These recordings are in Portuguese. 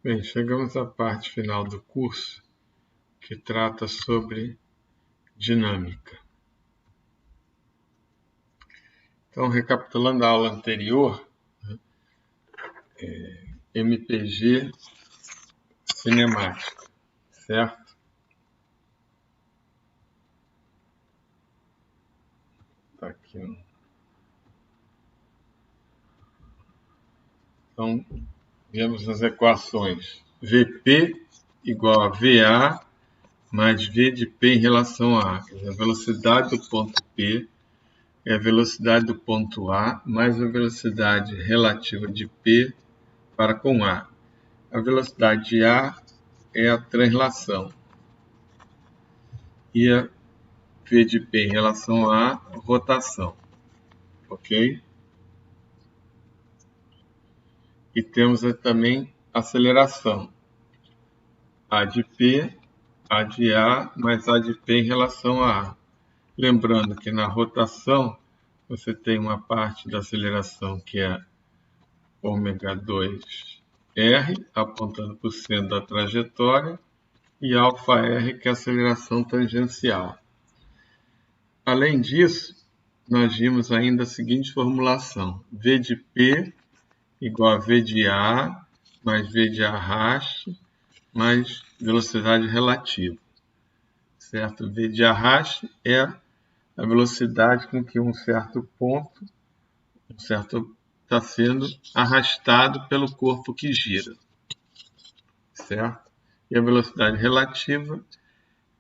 Bem, chegamos à parte final do curso, que trata sobre dinâmica. Então, recapitulando a aula anterior, MPG cinemática, certo? Tá aqui. Então, vemos as equações VP igual a VA mais V de P em relação a A. A velocidade do ponto P é a velocidade do ponto A mais a velocidade relativa de P para com A. A velocidade de A é a translação. E a V de P em relação a rotação. Ok? E temos também aceleração. A de P, A de A, mais A de P em relação a A. Lembrando que na rotação, você tem uma parte da aceleração que é ω2R, apontando para o centro da trajetória, e αR, que é a aceleração tangencial. Além disso, nós vimos ainda a seguinte formulação: V de P igual a V de A mais V de arraste mais velocidade relativa. Certo? V de arraste é a velocidade com que um certo ponto está sendo arrastado pelo corpo que gira. Certo? E a velocidade relativa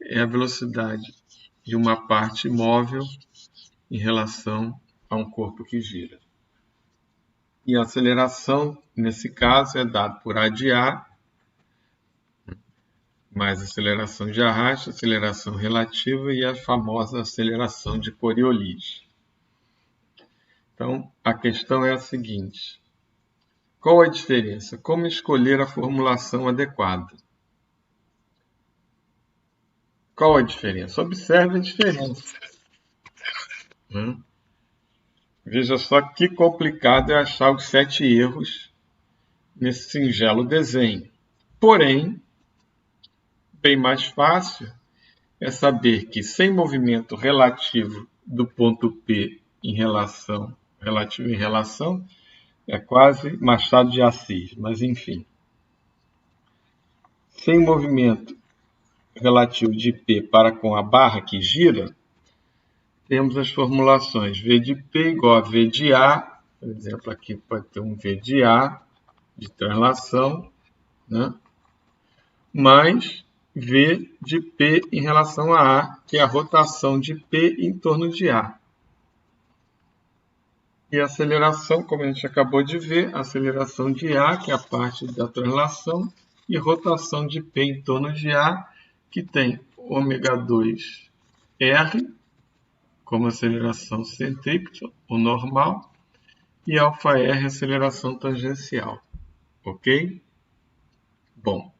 é a velocidade de uma parte móvel em relação a um corpo que gira. E a aceleração, nesse caso, é dada por A de A, mais aceleração de arraste, aceleração relativa e a famosa aceleração de Coriolis. Então, a questão é a seguinte: qual a diferença? Como escolher a formulação adequada? Qual a diferença? Observe a diferença. Veja só que complicado é achar os 7 erros nesse singelo desenho. Porém, bem mais fácil é saber que sem movimento relativo do ponto P relativo em relação, é quase Machado de Assis, mas enfim. Sem movimento relativo de P para com a barra que gira, temos as formulações V de P igual a V de A, por exemplo, aqui pode ter um V de A, de translação, né? Mais V de P em relação a A, que é a rotação de P em torno de A. E a aceleração, como a gente acabou de ver, a aceleração de A, que é a parte da translação, e rotação de P em torno de A, que tem ω2R, como aceleração centrípeta, o normal, e αR, aceleração tangencial. Ok? Bom,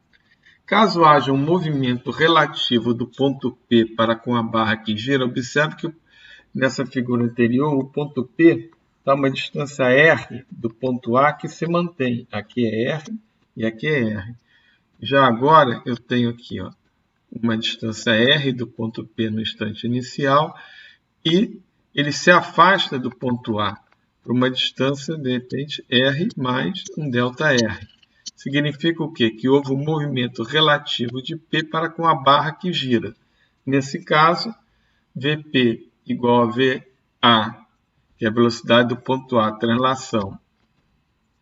caso haja um movimento relativo do ponto P para com a barra que gira, observe que nessa figura anterior, o ponto P está a uma distância R do ponto A que se mantém. Aqui é R e aqui é R. Já agora, eu tenho aqui uma distância R do ponto P no instante inicial e ele se afasta do ponto A por uma distância, de repente, R mais um ΔR. Significa o quê? Que houve um movimento relativo de P para com a barra que gira. Nesse caso, VP igual a VA, que é a velocidade do ponto A, translação,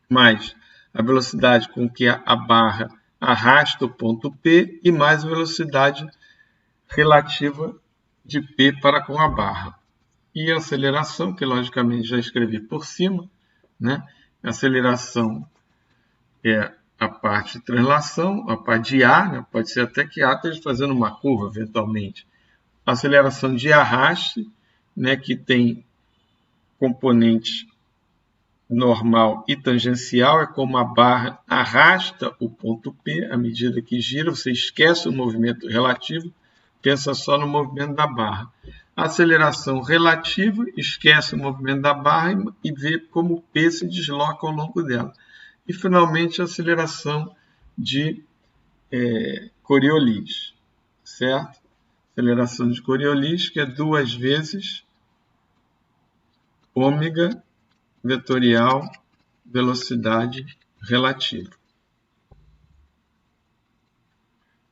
mais a velocidade com que a barra arrasta o ponto P e mais a velocidade relativa de P para com a barra. E a aceleração, que logicamente já escrevi por cima, né? A aceleração é a parte de translação, a parte de A, né? Pode ser até que A esteja fazendo uma curva, eventualmente. A aceleração de arraste, né? Que tem componente normal e tangencial, é como a barra arrasta o ponto P à medida que gira, você esquece o movimento relativo, pensa só no movimento da barra. A aceleração relativa, esquece o movimento da barra e vê como o P se desloca ao longo dela. E, finalmente, a aceleração de Coriolis, certo? Aceleração de Coriolis, que é 2 vezes ômega vetorial velocidade relativa.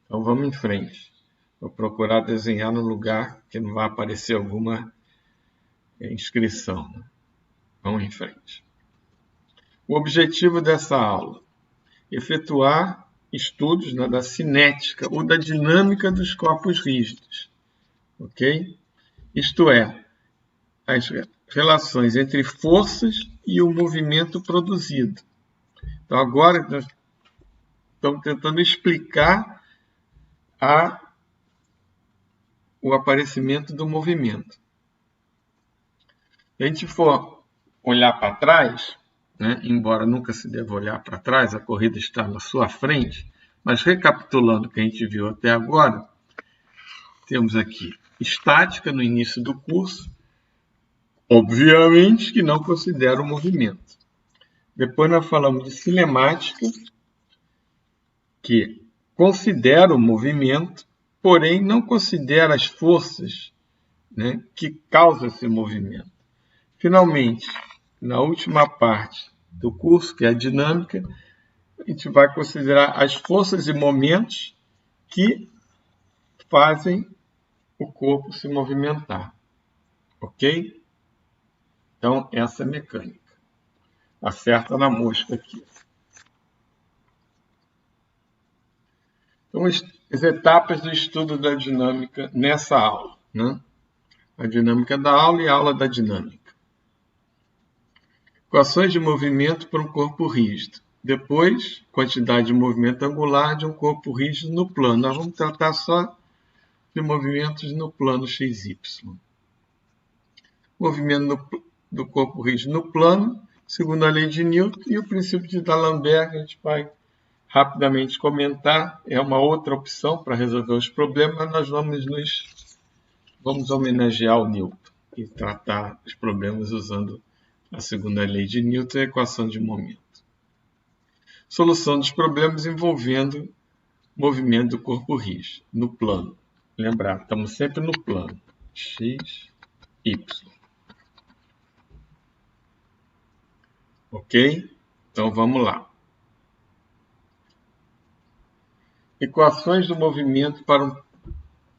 Então vamos em frente. Vou procurar desenhar no lugar que não vai aparecer alguma inscrição. Vamos em frente. O objetivo dessa aula: efetuar estudos da cinética ou da dinâmica dos corpos rígidos. Ok? Isto é, as relações entre forças e o movimento produzido. Então, agora nós estamos tentando explicar o aparecimento do movimento. Se a gente for olhar para trás, né, embora nunca se deva olhar para trás, a corrida está na sua frente, mas recapitulando o que a gente viu até agora, temos aqui estática no início do curso, obviamente que não considera o movimento. Depois nós falamos de cinemática, que considera o movimento, porém não considera as forças, né, que causam esse movimento. Finalmente, na última parte do curso, que é a dinâmica, a gente vai considerar as forças e momentos que fazem o corpo se movimentar. Ok? Então, essa é a mecânica. Acerta na mosca aqui. Então, as etapas do estudo da dinâmica nessa aula, né? A dinâmica da aula e a aula da dinâmica. Equações de movimento para um corpo rígido. Depois, quantidade de movimento angular de um corpo rígido no plano. Nós vamos tratar só de movimentos no plano XY. Movimento do corpo rígido no plano, segundo a lei de Newton, e o princípio de D'Alembert, que a gente vai rapidamente comentar. É uma outra opção para resolver os problemas, mas nós vamos homenagear o Newton e tratar os problemas usando a segunda lei de Newton e a equação de momento. Solução dos problemas envolvendo movimento do corpo rígido, no plano. Lembrar, estamos sempre no plano. X, Y. Ok? Então vamos lá. Equações do movimento para um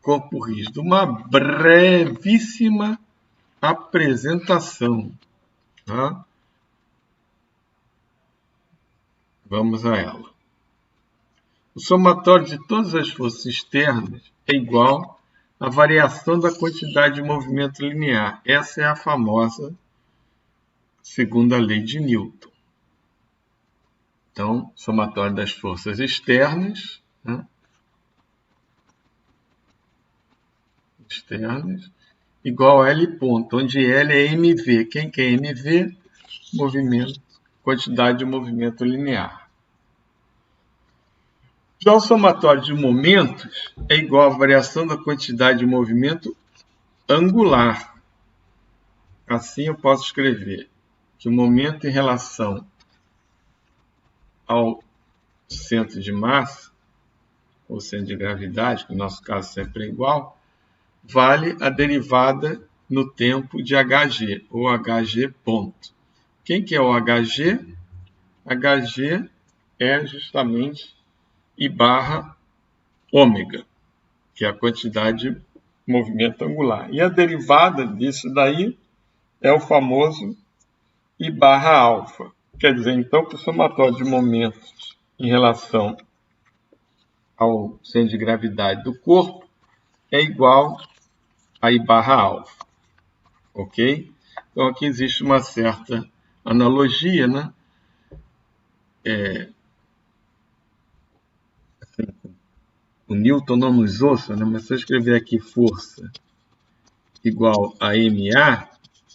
corpo rígido. Uma brevíssima apresentação. Tá? Vamos a ela. O somatório de todas as forças externas é igual à variação da quantidade de movimento linear. Essa é a famosa segunda lei de Newton. Então, somatório das forças externas, né? Externas, igual a L ponto, onde L é mv. Quem que é mv? Movimento, quantidade de movimento linear. Já o somatório de momentos é igual à variação da quantidade de movimento angular. Assim eu posso escrever que o momento em relação ao centro de massa, ou centro de gravidade, que no nosso caso sempre é igual, vale a derivada no tempo de hg, ou hg ponto. Quem que é o hg? hg é justamente I barra ômega, que é a quantidade de movimento angular. E a derivada disso daí é o famoso I barra alfa. Quer dizer, então, que o somatório de momentos em relação ao centro de gravidade do corpo é igual a I barra alfa. Ok? Então, aqui existe uma certa analogia, né? O Newton não nos ouça, né? Mas se eu escrever aqui força igual a MA,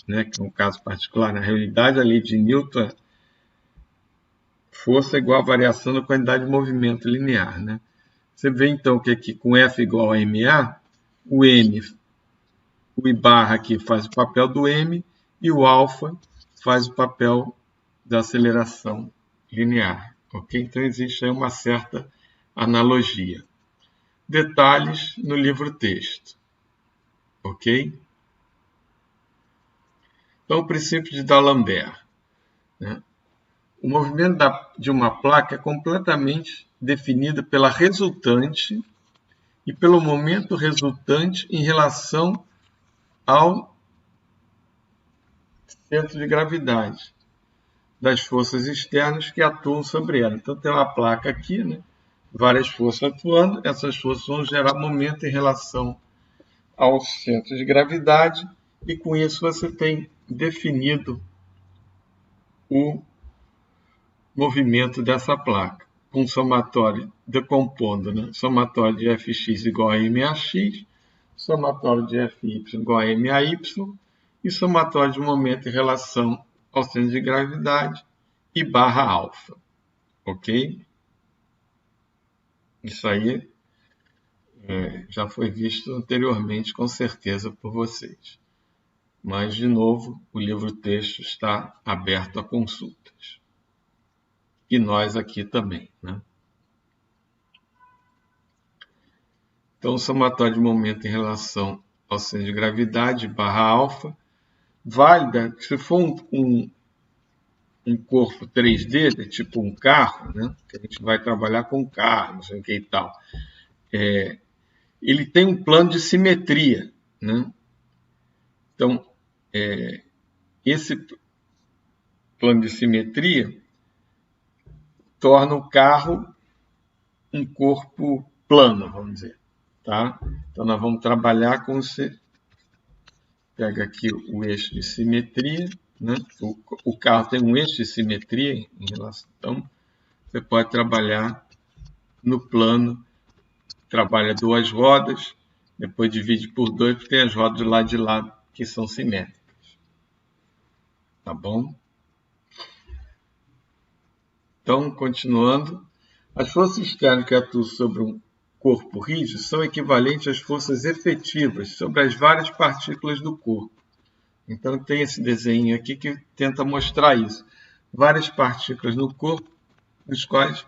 né? Que é um caso particular, na realidade, a lei de Newton é força igual a variação da quantidade de movimento linear, né? Você vê, então, que aqui com F igual a MA, o M, o I barra aqui faz o papel do M e o alfa faz o papel da aceleração linear, ok? Então existe aí uma certa analogia. Detalhes no livro-texto, ok? Então, o princípio de D'Alembert, né? O movimento de uma placa é completamente definido pela resultante e pelo momento resultante em relação ao centro de gravidade das forças externas que atuam sobre ela. Então, tem uma placa aqui, né? Várias forças atuando, essas forças vão gerar momento em relação ao centro de gravidade e com isso você tem definido o movimento dessa placa. Um somatório decompondo, né? Somatório de Fx igual a MAx, somatório de Fy igual a MAy e somatório de momento em relação ao centro de gravidade e barra alfa. Ok? Isso aí já foi visto anteriormente, com certeza, por vocês. Mas, de novo, o livro-texto está aberto a consultas. E nós aqui também, né? Então, o somatório de momento em relação ao centro de gravidade, barra alfa, válida, se for um corpo 3D, tipo um carro, né? Que a gente vai trabalhar com carro, não sei o que e tal. Ele tem um plano de simetria, né? Então, esse plano de simetria torna o carro um corpo plano, vamos dizer. Tá? Então, nós vamos trabalhar com pega aqui o eixo de simetria, né? O carro tem um eixo de simetria em relação, então você pode trabalhar no plano, trabalha duas rodas, depois divide por 2, porque tem as rodas do lado de lá que são simétricas. Tá bom? Então, continuando, as forças externas que atuam sobre um corpo rígido são equivalentes às forças efetivas sobre as várias partículas do corpo. Então, tem esse desenho aqui que tenta mostrar isso. Várias partículas no corpo, dos quais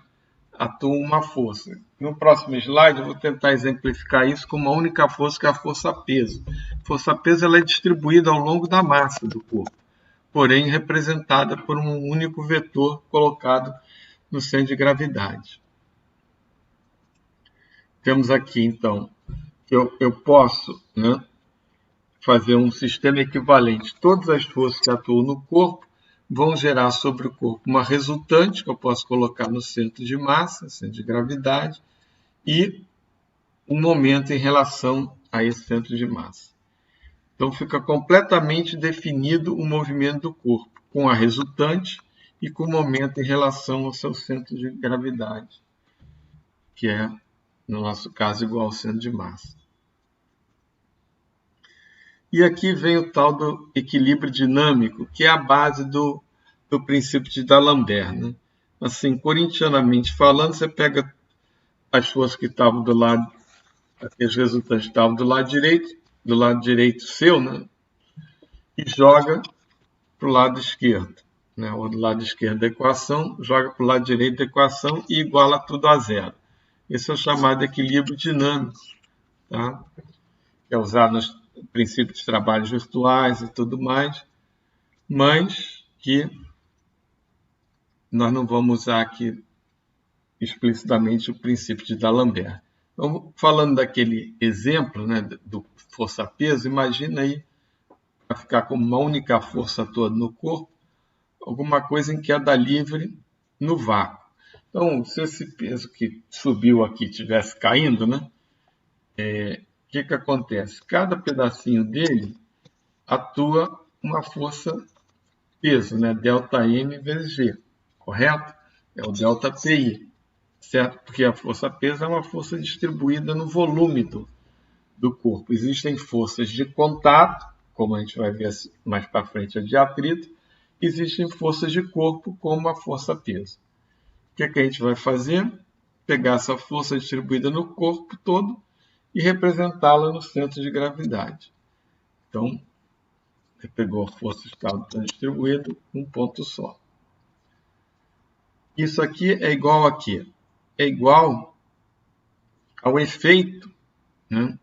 atua uma força. No próximo slide, eu vou tentar exemplificar isso com uma única força, que é a força-peso. A força-peso ela é distribuída ao longo da massa do corpo, porém representada por um único vetor colocado no centro de gravidade. Temos aqui, então, que eu posso, né, fazer um sistema equivalente. Todas as forças que atuam no corpo vão gerar sobre o corpo uma resultante, que eu posso colocar no centro de massa, centro de gravidade, e um momento em relação a esse centro de massa. Então, fica completamente definido o movimento do corpo, com a resultante e com o momento em relação ao seu centro de gravidade, que é, no nosso caso, igual ao centro de massa. E aqui vem o tal do equilíbrio dinâmico, que é a base do princípio de D'Alembert, né? Assim, corintianamente falando, você pega as forças que estavam do lado, as resultantes estavam do lado direito seu, né? E joga para o lado esquerdo, né? Ou do lado esquerdo da equação, joga para o lado direito da equação e iguala tudo a zero. Esse é o chamado equilíbrio dinâmico, tá? Que é usado nos princípios de trabalhos virtuais e tudo mais, mas que nós não vamos usar aqui explicitamente o princípio de D'Alembert. Então, falando daquele exemplo, né, do força-peso, imagina aí, para ficar como uma única força toda no corpo, alguma coisa em queda livre no vácuo. Então, se esse peso que subiu aqui estivesse caindo, né, o que acontece? Cada pedacinho dele atua uma força peso, né? Delta M vezes G, correto? É o delta PI, certo? Porque a força peso é uma força distribuída no volume do corpo. Existem forças de contato, como a gente vai ver mais para frente, a de atrito. Existem forças de corpo, como a força peso. O que a gente vai fazer? Pegar essa força distribuída no corpo todo e representá-la no centro de gravidade. Então, você pegou a força que estava distribuída num ponto só. Isso aqui é igual a quê? É igual ao efeito, né,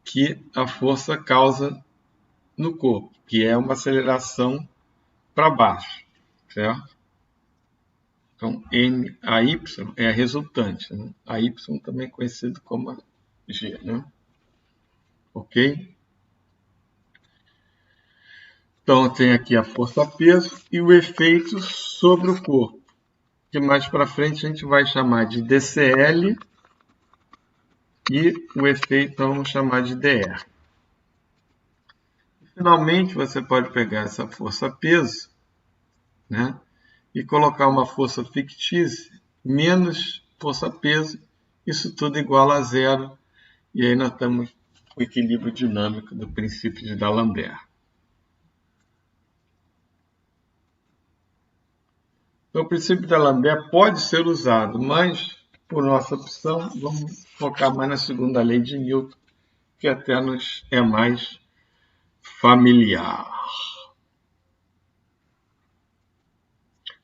que a força causa no corpo, que é uma aceleração para baixo, certo? Então, a y é a resultante, né? A y também é conhecido como g, né? Ok? Então, tem aqui a força-peso e o efeito sobre o corpo, que mais para frente a gente vai chamar de DCL e o efeito vamos chamar de DR. Finalmente, você pode pegar essa força-peso, né, e colocar uma força fictícia menos força-peso, isso tudo igual a zero, e aí nós temos o equilíbrio dinâmico do princípio de D'Alembert. Então, o princípio de D'Alembert pode ser usado, mas, por nossa opção, vamos focar mais na segunda lei de Newton, que até nos é mais familiar.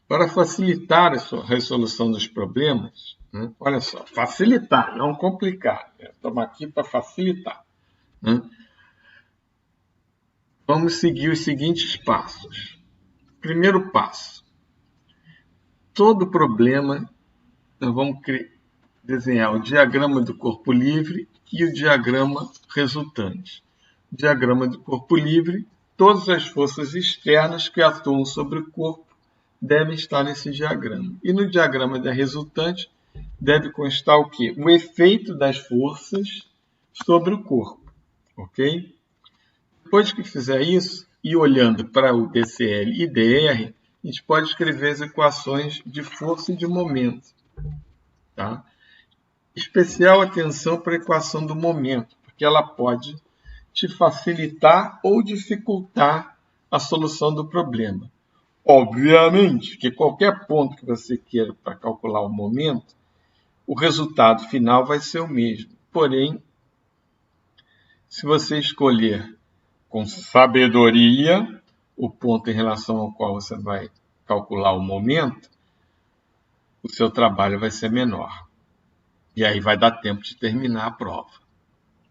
Para facilitar a resolução dos problemas, né? Olha só, facilitar, não complicar. Estamos aqui para facilitar. Né? Vamos seguir os seguintes passos. Primeiro passo. Todo problema, nós vamos desenhar o diagrama do corpo livre e o diagrama resultante. O diagrama do corpo livre, todas as forças externas que atuam sobre o corpo devem estar nesse diagrama. E no diagrama da resultante, deve constar o quê? O efeito das forças sobre o corpo, ok? Depois que fizer isso, e olhando para o DCL e DR, a gente pode escrever as equações de força e de momento. Tá? Especial atenção para a equação do momento, porque ela pode te facilitar ou dificultar a solução do problema. Obviamente que qualquer ponto que você queira para calcular o momento, o resultado final vai ser o mesmo. Porém, se você escolher com sabedoria o ponto em relação ao qual você vai calcular o momento, o seu trabalho vai ser menor. E aí vai dar tempo de terminar a prova.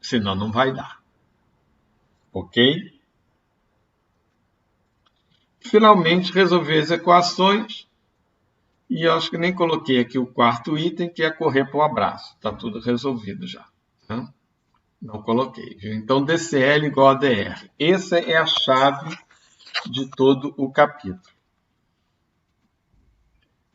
Senão não vai dar. Ok? Finalmente, resolver as equações. E eu acho que nem coloquei aqui o quarto item, que é correr para o abraço. Está tudo resolvido já. Tá? Não coloquei. Viu? Então, DCL igual a DR. Essa é a chave de todo o capítulo.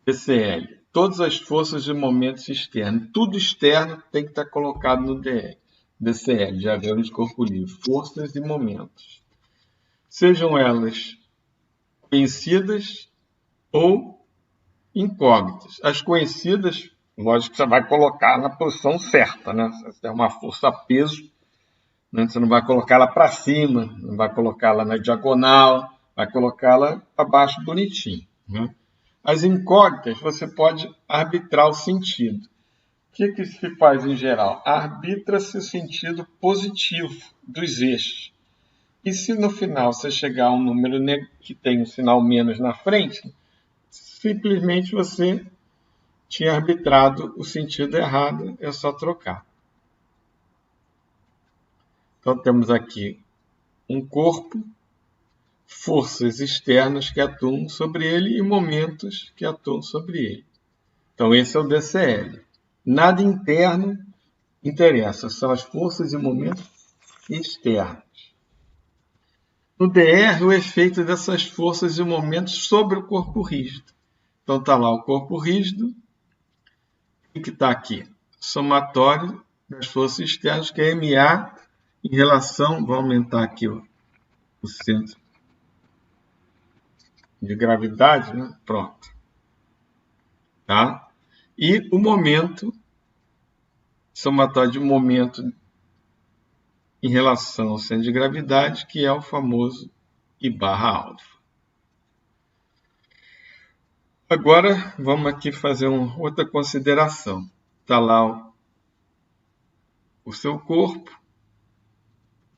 DCL. Todas as forças e momentos externos. Tudo externo tem que estar colocado no DR. DCL, diagrama de corpo livre. Forças e momentos. Sejam elas conhecidas ou incógnitas. As conhecidas, lógico que você vai colocar na posição certa, né? Se tem uma força-peso, né? Você não vai colocá-la para cima, não vai colocá-la na diagonal, vai colocá-la para baixo bonitinho. Né? As incógnitas, você pode arbitrar o sentido. O que se faz em geral? Arbitra-se o sentido positivo dos eixos. E se no final você chegar a um número que tem um sinal menos na frente, simplesmente você tinha arbitrado o sentido errado, é só trocar. Então temos aqui um corpo, forças externas que atuam sobre ele e momentos que atuam sobre ele. Então esse é o DCL. Nada interno interessa, são as forças e momentos externos. No DR, o efeito dessas forças e momentos sobre o corpo rígido. Então está lá o corpo rígido, o que está aqui? Somatório das forças externas, que é MA em relação, vou aumentar aqui o centro de gravidade, né? Pronto. Tá? E o momento, somatório de momento em relação ao centro de gravidade, que é o famoso I barra alfa. Agora, vamos aqui fazer uma outra consideração. Está lá o seu corpo,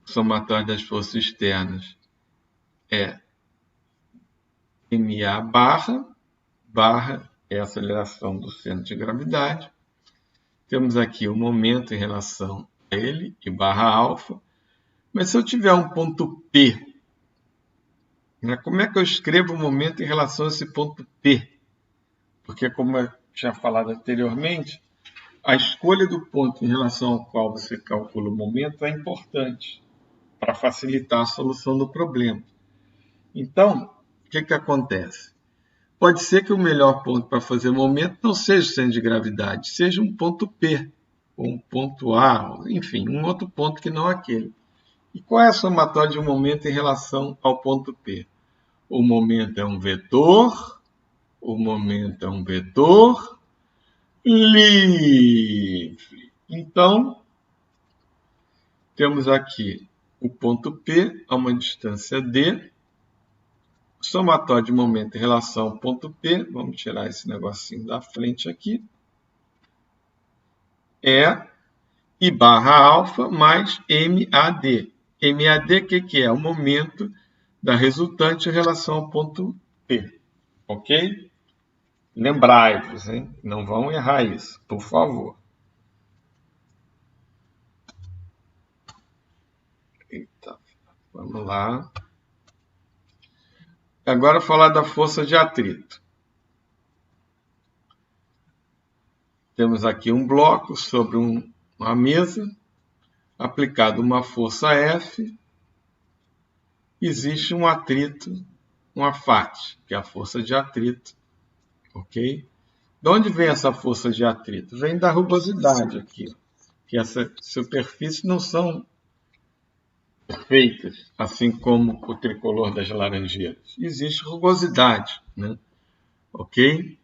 o somatório das forças externas é MA barra, barra é a aceleração do centro de gravidade. Temos aqui o momento em relação a ele, e barra alfa. Mas se eu tiver um ponto P, né, como é que eu escrevo o momento em relação a esse ponto P? Porque, como eu tinha falado anteriormente, a escolha do ponto em relação ao qual você calcula o momento é importante para facilitar a solução do problema. Então, o que acontece? Pode ser que o melhor ponto para fazer o momento não seja o centro de gravidade, seja um ponto P, ou um ponto A, enfim, um outro ponto que não aquele. E qual é a somatória de um momento em relação ao ponto P? O momento é um vetor, livre. Então, temos aqui o ponto P a uma distância d, somatório de momento em relação ao ponto P, vamos tirar esse negocinho da frente aqui, é I barra alfa mais MAD. MAD, o que é? O momento da resultante em relação ao ponto P. Ok? Lembrai-vos, hein? Não vão errar isso, por favor. Eita, vamos lá. Agora falar da força de atrito. Temos aqui um bloco sobre uma mesa, aplicado uma força F, existe um atrito, uma FAT, que é a força de atrito. Ok? De onde vem essa força de atrito? Vem da rugosidade aqui, que essas superfícies não são perfeitas, assim como o tricolor das laranjeiras. Existe rugosidade, né? Ok?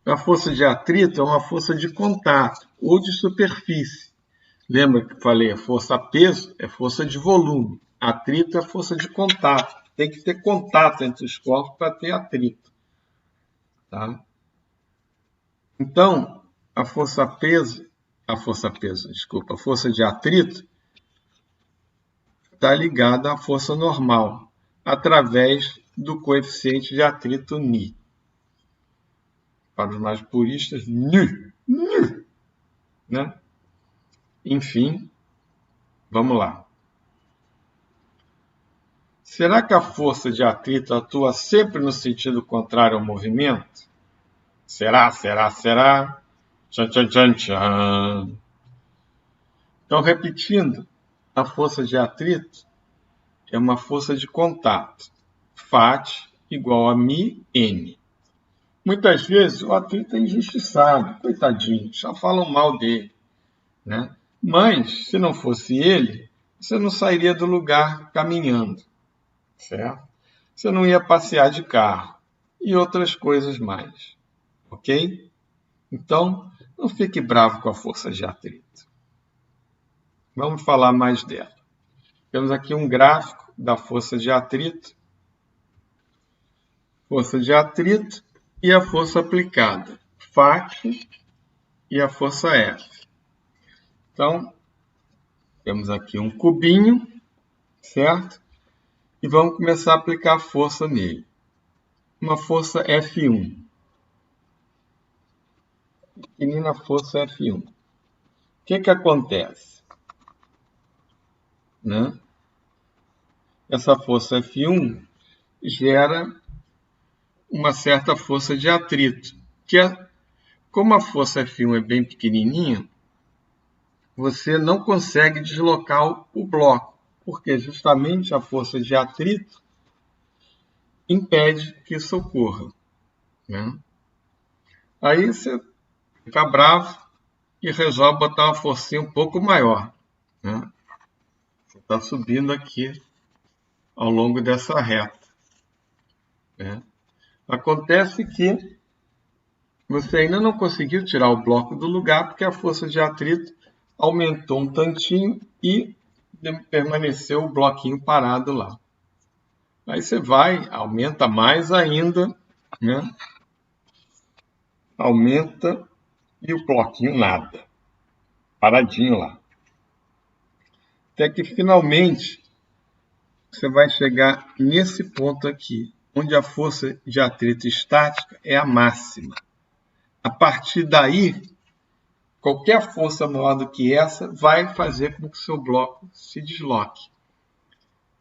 A força de atrito é uma força de contato ou de superfície. Lembra que falei, a força-peso é força de volume. Atrito é força de contato. Tem que ter contato entre os corpos para ter atrito. Tá? Então, a força de atrito está ligada à força normal, através do coeficiente de atrito Ni. Para os mais puristas, Ni. Né? Enfim, vamos lá. Será que a força de atrito atua sempre no sentido contrário ao movimento? Será? Tchan, tchan, tchan, tchan. Então, repetindo, a força de atrito é uma força de contato. FAT igual a μN. Muitas vezes o atrito é injustiçado, coitadinho, só falam mal dele. Né? Mas, se não fosse ele, você não sairia do lugar caminhando. Certo? Você não ia passear de carro e outras coisas mais. Ok? Então, não fique bravo com a força de atrito. Vamos falar mais dela. Temos aqui um gráfico da força de atrito. Força de atrito e a força aplicada. FAT e a força F. Então, temos aqui um cubinho, certo? E vamos começar a aplicar força nele. Uma força F1. Pequenina força F1. O que acontece? Né? Essa força F1 gera uma certa força de atrito, que como a força F1 é bem pequenininha, você não consegue deslocar o bloco, porque justamente a força de atrito impede que isso ocorra. Né? Aí você fica bravo e resolve botar uma forcinha um pouco maior. Né? Você está subindo aqui ao longo dessa reta. Né? Acontece que você ainda não conseguiu tirar o bloco do lugar porque a força de atrito aumentou um tantinho e permaneceu o bloquinho parado lá. Aí você vai, aumenta mais ainda, né? Aumenta e o bloquinho nada, paradinho lá. Até que finalmente você vai chegar nesse ponto aqui, onde a força de atrito estática é a máxima. A partir daí, qualquer força maior do que essa vai fazer com que o seu bloco se desloque.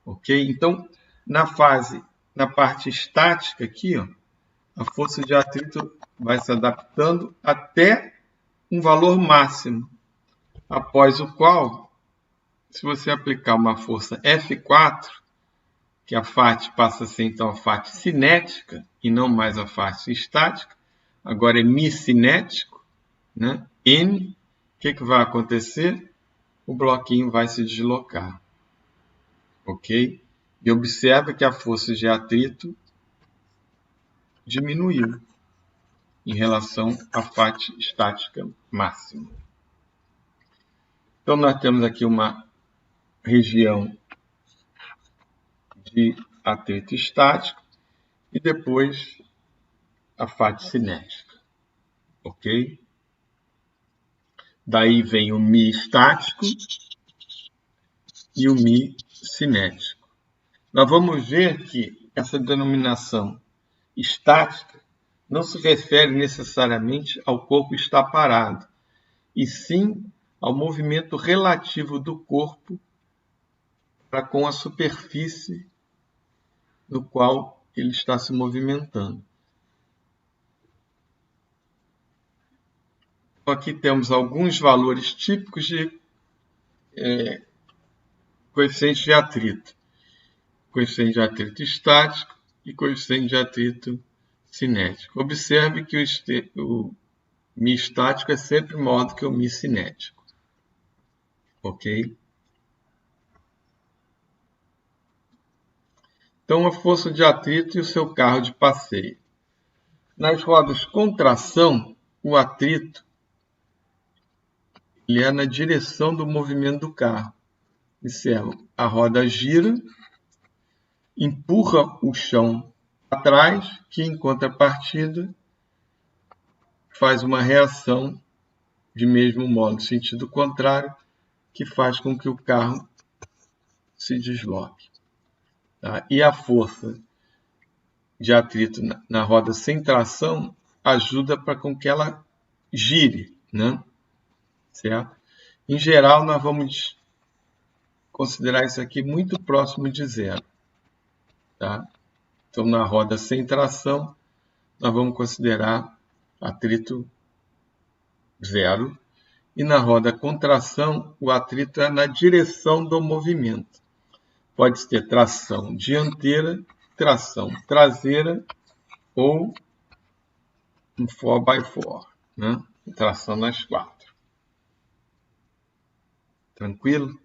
Ok? Então, na parte estática aqui, ó, a força de atrito vai se adaptando até um valor máximo, após o qual, se você aplicar uma força F4, que a face passa a ser então a face cinética e não mais a face estática, agora é Mi cinético, né? N, o que vai acontecer? O bloquinho vai se deslocar. Ok? E observa que a força de atrito diminuiu em relação à face estática máxima. Então, nós temos aqui uma região de atrito estático e depois a face cinética. Ok? Daí vem o Mi estático e o Mi cinético. Nós vamos ver que essa denominação estática não se refere necessariamente ao corpo estar parado, e sim ao movimento relativo do corpo para com a superfície no qual ele está se movimentando. Aqui temos alguns valores típicos de coeficiente de atrito. Coeficiente de atrito estático e coeficiente de atrito cinético. Observe que o Mi estático é sempre maior do que o Mi cinético. Ok? Então, a força de atrito e o seu carro de passeio. Nas rodas contração, o atrito ele é na direção do movimento do carro. Observa, a roda gira, empurra o chão para trás, que em contrapartida faz uma reação de mesmo modo, sentido contrário, que faz com que o carro se desloque. Tá? E a força de atrito na roda sem tração ajuda para com que ela gire, né? Certo? Em geral, nós vamos considerar isso aqui muito próximo de zero. Tá? Então, na roda sem tração, nós vamos considerar atrito zero. E na roda com tração, o atrito é na direção do movimento. Pode ter tração dianteira, tração traseira ou um 4x4, né? Tração nas quatro. Tranquilo?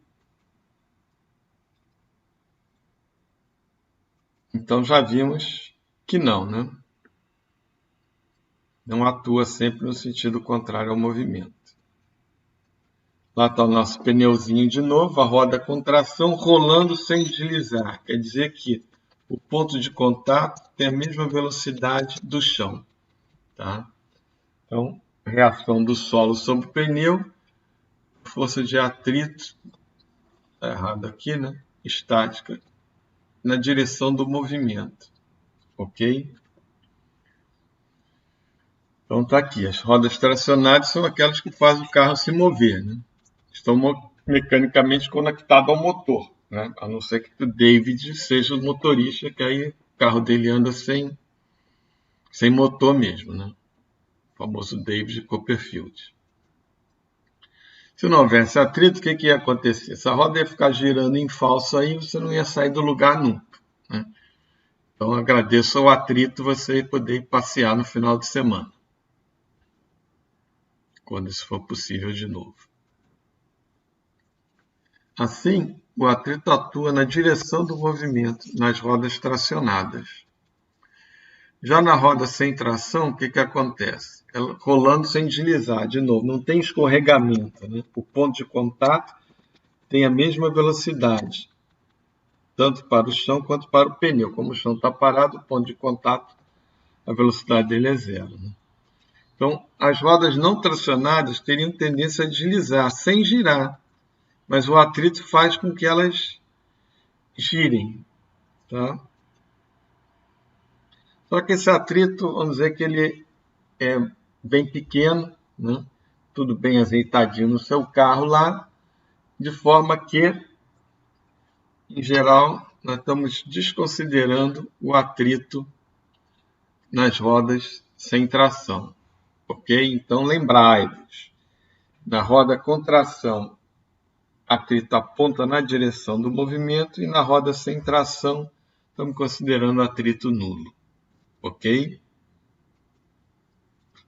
Então já vimos que não, né? Não atua sempre no sentido contrário ao movimento. Lá está o nosso pneuzinho de novo, a roda com tração rolando sem deslizar. Quer dizer que o ponto de contato tem a mesma velocidade do chão. Tá? Então, reação do solo sobre o pneu, força de atrito, está errado aqui, né? Estática, na direção do movimento. Ok? Então está aqui, as rodas tracionadas são aquelas que fazem o carro se mover, né? Estão mecanicamente conectados ao motor, né? A não ser que o David seja o motorista, que aí o carro dele anda sem motor mesmo, né? O famoso David Copperfield. Se não houvesse atrito, o que ia acontecer? Essa roda ia ficar girando em falso aí, você não ia sair do lugar nunca, né? Então agradeço ao atrito você poder passear no final de semana, quando isso for possível de novo. Assim, o atrito atua na direção do movimento nas rodas tracionadas. Já na roda sem tração, o que acontece? Ela rolando sem deslizar, de novo, não tem escorregamento, né? O ponto de contato tem a mesma velocidade, tanto para o chão quanto para o pneu. Como o chão está parado, o ponto de contato, a velocidade dele é zero, né? Então, as rodas não tracionadas teriam tendência a deslizar sem girar, mas o atrito faz com que elas girem. Tá? Só que esse atrito, vamos dizer que ele é bem pequeno, né? Tudo bem azeitadinho no seu carro lá, de forma que, em geral, nós estamos desconsiderando o atrito nas rodas sem tração, ok? Então, lembrai-vos, na roda com tração, atrito aponta na direção do movimento e na roda sem tração, estamos considerando atrito nulo, ok?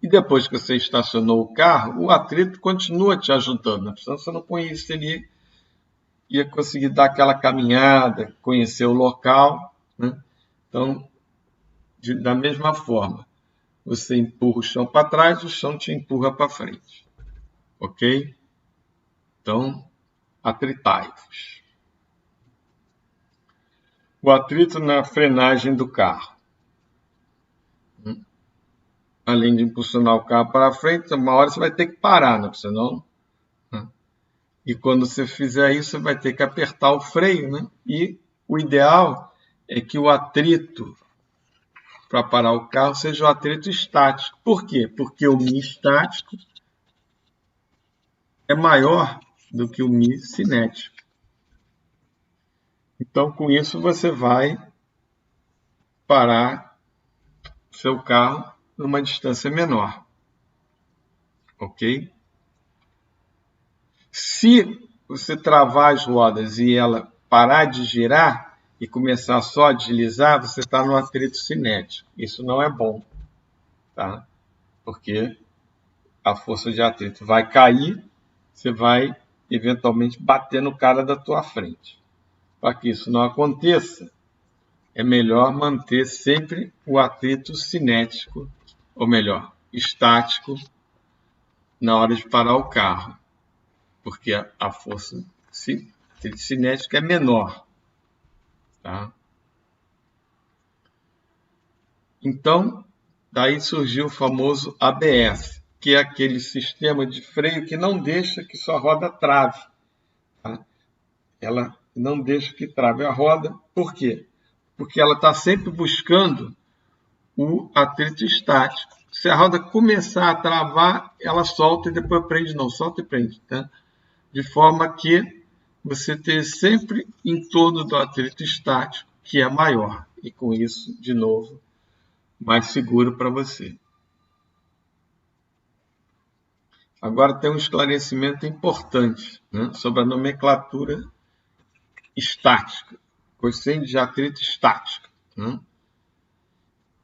E depois que você estacionou o carro, o atrito continua te ajudando, né? Senão você não conheceria, ia conseguir dar aquela caminhada, conhecer o local, né? Então, da mesma forma, você empurra o chão para trás, o chão te empurra para frente, ok? Então, atritai-vos. O atrito na frenagem do carro. Além de impulsionar o carro para frente, uma hora você vai ter que parar, né? Senão, né? E quando você fizer isso, você vai ter que apertar o freio, né? E o ideal é que o atrito para parar o carro seja o atrito estático. Por quê? Porque o Mi estático é maior do que o Mi cinético. Então, com isso, você vai parar seu carro numa distância menor. Ok? Se você travar as rodas e ela parar de girar e começar só a deslizar, você está no atrito cinético. Isso não é bom, tá? Porque a força de atrito vai cair, você vai eventualmente bater no cara da tua frente. Para que isso não aconteça, é melhor manter sempre o atrito cinético, ou melhor, estático, na hora de parar o carro, porque a força cinética é menor. Tá? Então, daí surgiu o famoso ABS, que é aquele sistema de freio que não deixa que sua roda trave. Tá? Ela não deixa que trave a roda. Por quê? Porque ela está sempre buscando o atrito estático. Se a roda começar a travar, ela solta e depois prende, não, solta e prende. Tá? De forma que você tem sempre em torno do atrito estático, que é maior. E com isso, de novo, mais seguro para você. Agora tem um esclarecimento importante, né, sobre a nomenclatura estática, coeficiente de atrito estático. Né?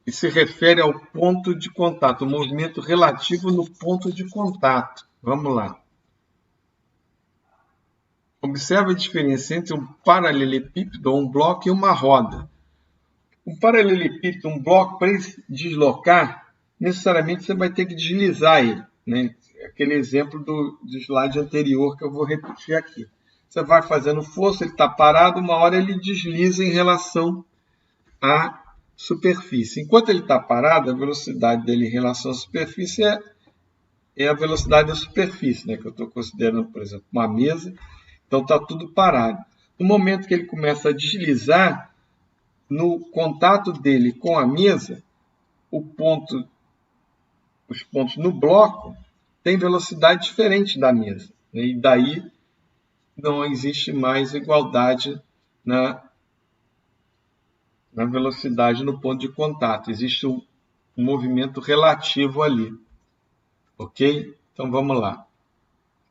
E se refere ao ponto de contato, o movimento relativo no ponto de contato. Vamos lá. Observe a diferença entre um paralelepípedo, um bloco e uma roda. Um paralelepípedo, um bloco, para ele deslocar, necessariamente você vai ter que deslizar ele. Né? Aquele exemplo do slide anterior que eu vou repetir aqui. Você vai fazendo força, ele está parado, uma hora ele desliza em relação à superfície. Enquanto ele está parado, a velocidade dele em relação à superfície é a velocidade da superfície, né? Que eu estou considerando, por exemplo, uma mesa. Então está tudo parado. No momento que ele começa a deslizar, no contato dele com a mesa, os pontos no bloco têm velocidade diferente da mesa. Né? E daí não existe mais igualdade na velocidade no ponto de contato. Existe um movimento relativo ali. Ok? Então vamos lá.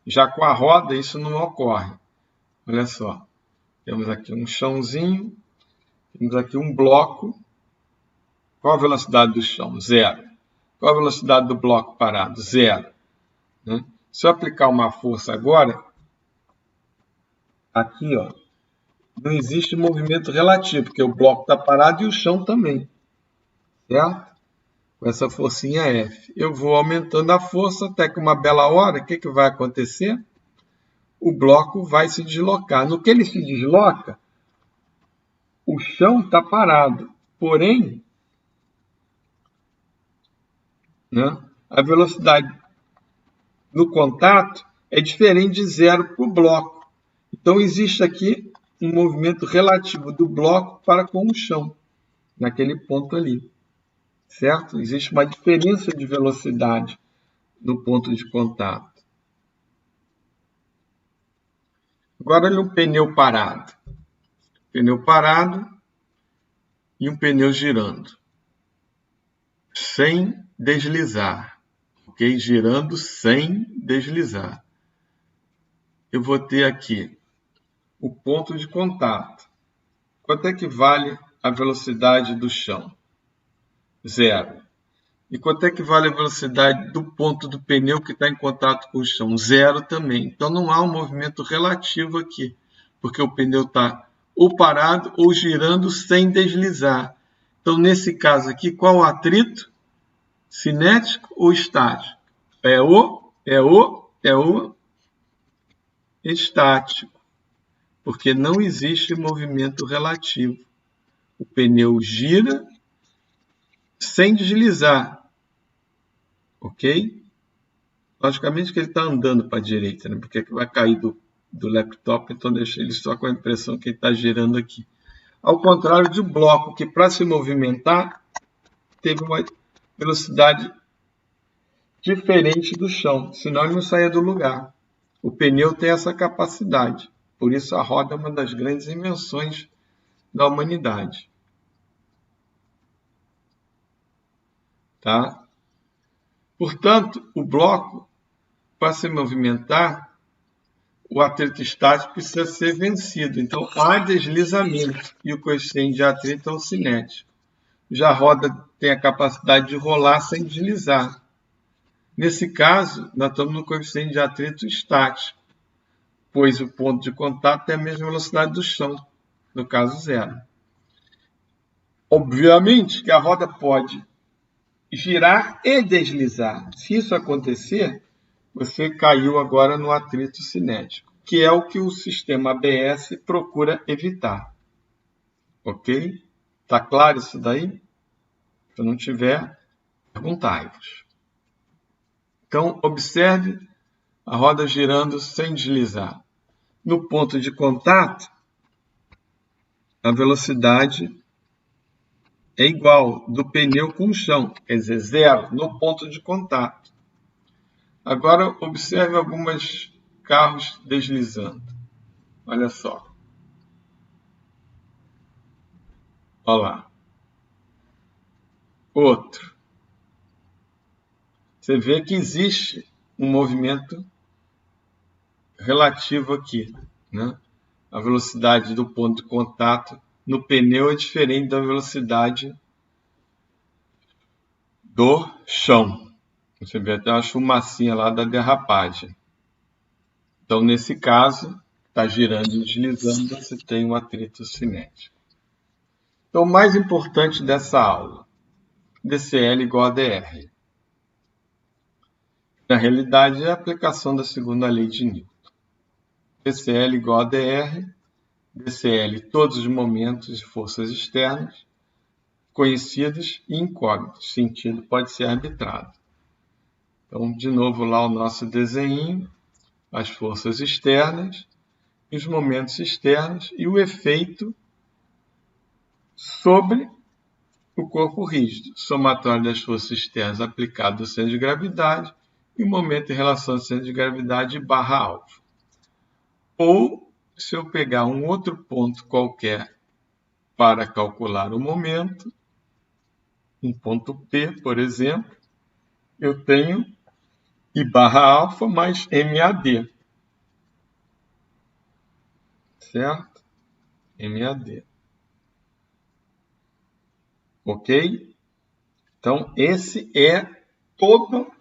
Já com a roda isso não ocorre. Olha só. Temos aqui um chãozinho. Temos aqui um bloco. Qual a velocidade do chão? 0. Qual a velocidade do bloco parado? 0. Né? Se eu aplicar uma força agora, aqui, ó, não existe movimento relativo, porque o bloco está parado e o chão também. Certo? Com essa forcinha F. Eu vou aumentando a força até que uma bela hora, o que vai acontecer? O bloco vai se deslocar. No que ele se desloca, o chão está parado. Porém, né, a velocidade no contato é diferente de 0 para o bloco. Então, existe aqui um movimento relativo do bloco para com o chão, naquele ponto ali. certo? Existe uma diferença de velocidade no ponto de contato. Agora, olha um pneu parado. Pneu parado e um pneu girando, sem deslizar, ok? Girando sem deslizar. Eu vou ter aqui o ponto de contato. Quanto é que vale a velocidade do chão? 0. E quanto é que vale a velocidade do ponto do pneu que está em contato com o chão? 0 também. Então não há um movimento relativo aqui, porque o pneu está ou parado ou girando sem deslizar. Então, nesse caso aqui, qual o atrito? Cinético ou estático? É o estático, porque não existe movimento relativo. O pneu gira sem deslizar, ok? Logicamente que ele está andando para a direita, né? Porque vai cair do laptop, então deixa ele só com a impressão que ele está girando aqui. Ao contrário de um bloco que, para se movimentar, teve uma velocidade diferente do chão, senão ele não saia do lugar. O pneu tem essa capacidade, por isso a roda é uma das grandes invenções da humanidade. Tá? Portanto, o bloco, para se movimentar, o atrito estático precisa ser vencido. Então, há deslizamento e o coeficiente de atrito é o cinético. Já a roda tem a capacidade de rolar sem deslizar. Nesse caso, nós estamos no coeficiente de atrito estático, pois o ponto de contato tem a mesma velocidade do chão, no caso 0. Obviamente que a roda pode girar e deslizar. Se isso acontecer, você caiu agora no atrito cinético, que é o que o sistema ABS procura evitar. Ok? Está claro isso daí? Se não tiver, perguntai-vos. Então, observe a roda girando sem deslizar. No ponto de contato, a velocidade é igual do pneu com o chão, quer dizer, 0 no ponto de contato. Agora, observe alguns carros deslizando. Olha só. Olha lá. Outro. Você vê que existe um movimento relativo aqui, né? A velocidade do ponto de contato no pneu é diferente da velocidade do chão. Você vê até uma fumacinha lá da derrapagem. Então, nesse caso, está girando e deslizando, você tem um atrito cinético. Então, o mais importante dessa aula, DCL igual a DR. Na realidade, é a aplicação da segunda lei de Newton. DCL igual a DR, DCL todos os momentos e forças externas, conhecidas e incógnitas. O sentido pode ser arbitrado. Então, de novo, lá o nosso desenho, as forças externas, os momentos externos e o efeito sobre o corpo rígido, somatório das forças externas aplicado ao centro de gravidade e o momento em relação ao centro de gravidade barra alvo. Ou, se eu pegar um outro ponto qualquer para calcular o momento, um ponto P, por exemplo, eu tenho I barra alfa mais MAD. Certo? MAD. Ok? Então, esse é todo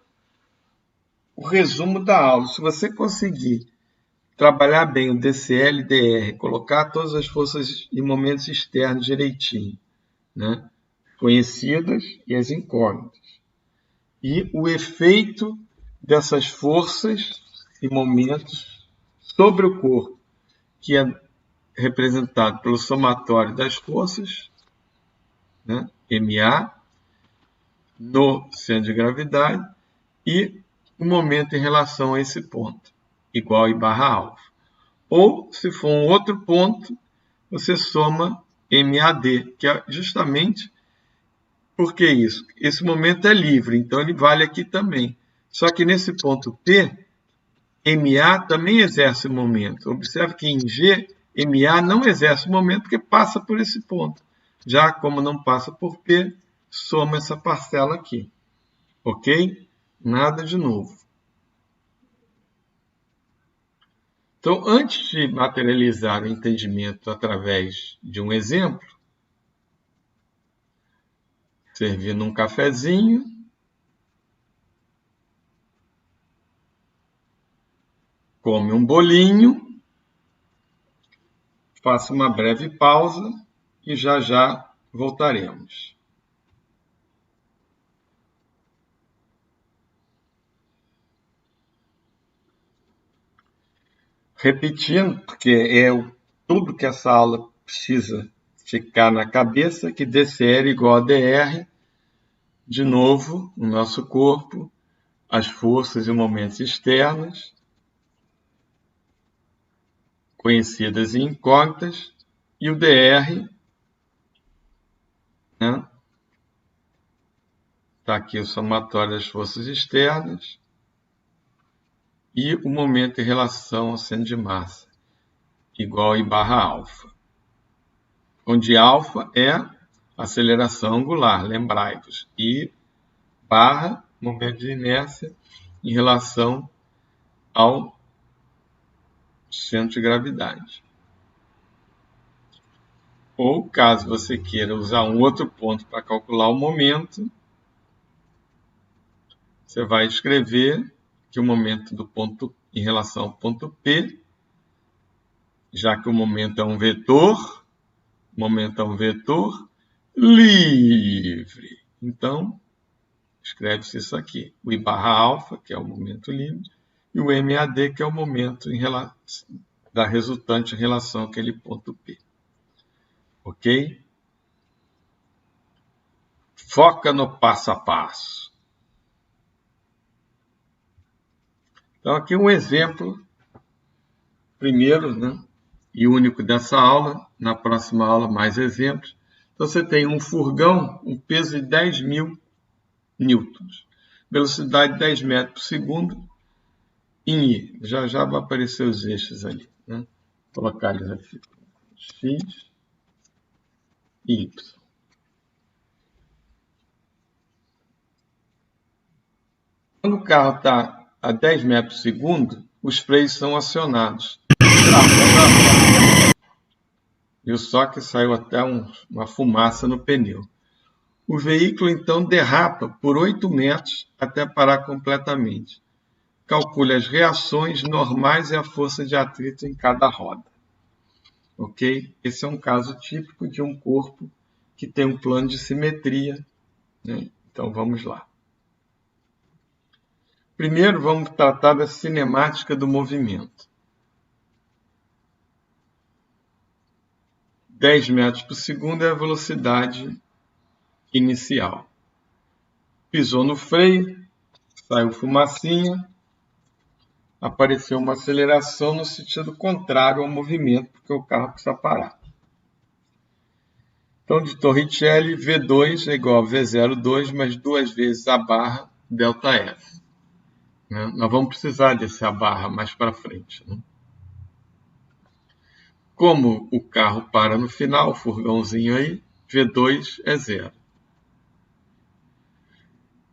o resumo da aula. Se você conseguir trabalhar bem o DCL e DR, colocar todas as forças e momentos externos direitinho, né? Conhecidas e as incógnitas. E o efeito dessas forças e momentos sobre o corpo, que é representado pelo somatório das forças, né? MA, no centro de gravidade, e o momento em relação a esse ponto, igual a I barra alfa. Ou, se for um outro ponto, você soma MAD, que é justamente Por que isso? Esse momento é livre, então ele vale aqui também. Só que nesse ponto P, MA também exerce o momento. Observe que em G, MA não exerce o momento porque passa por esse ponto. Já como não passa por P, soma essa parcela aqui. Ok? Nada de novo. Então, antes de materializar o entendimento através de um exemplo, servindo um cafezinho, come um bolinho, faça uma breve pausa e já voltaremos. Repetindo, porque é tudo que essa aula precisa ficar na cabeça, que DCL igual a DR, de novo, no nosso corpo, as forças e momentos externos, conhecidas e incógnitas, e o DR, né? Está aqui o somatório das forças externas e o momento em relação ao centro de massa, igual a I barra alfa, onde alfa é aceleração angular, lembrai-vos, e barra, momento de inércia, em relação ao centro de gravidade. Ou, caso você queira usar um outro ponto para calcular o momento, você vai escrever que o momento do ponto em relação ao ponto P, já que o momento é um vetor livre. Então, escreve-se isso aqui. O I barra alfa, que é o momento livre, e o MAD, que é o momento da resultante em relação àquele ponto P. Ok? Foca no passo a passo. Então, aqui um exemplo, primeiro, né, e único dessa aula. Na próxima aula, mais exemplos. Então, você tem um furgão, um peso de 10.000 newtons, velocidade de 10 metros por segundo, em I. Já vai aparecer os eixos ali. Né? Vou colocar eles aqui. X e Y. Quando o carro está a 10 metros por segundo, os freios são acionados. Viu só que saiu até uma fumaça no pneu. O veículo, então, derrapa por 8 metros até parar completamente. Calcule as reações normais e a força de atrito em cada roda. Ok? Esse é um caso típico de um corpo que tem um plano de simetria. Né? Então, vamos lá. Primeiro, vamos tratar da cinemática do movimento. 10 metros por segundo é a velocidade inicial. Pisou no freio, saiu fumacinha, apareceu uma aceleração no sentido contrário ao movimento, porque o carro precisa parar. Então, de Torricelli, V2 é igual a V02 mais 2 vezes a barra ΔF. Né? Nós vamos precisar desse a barra mais para frente. Né? Como o carro para no final, o furgãozinho aí, V2 é zero.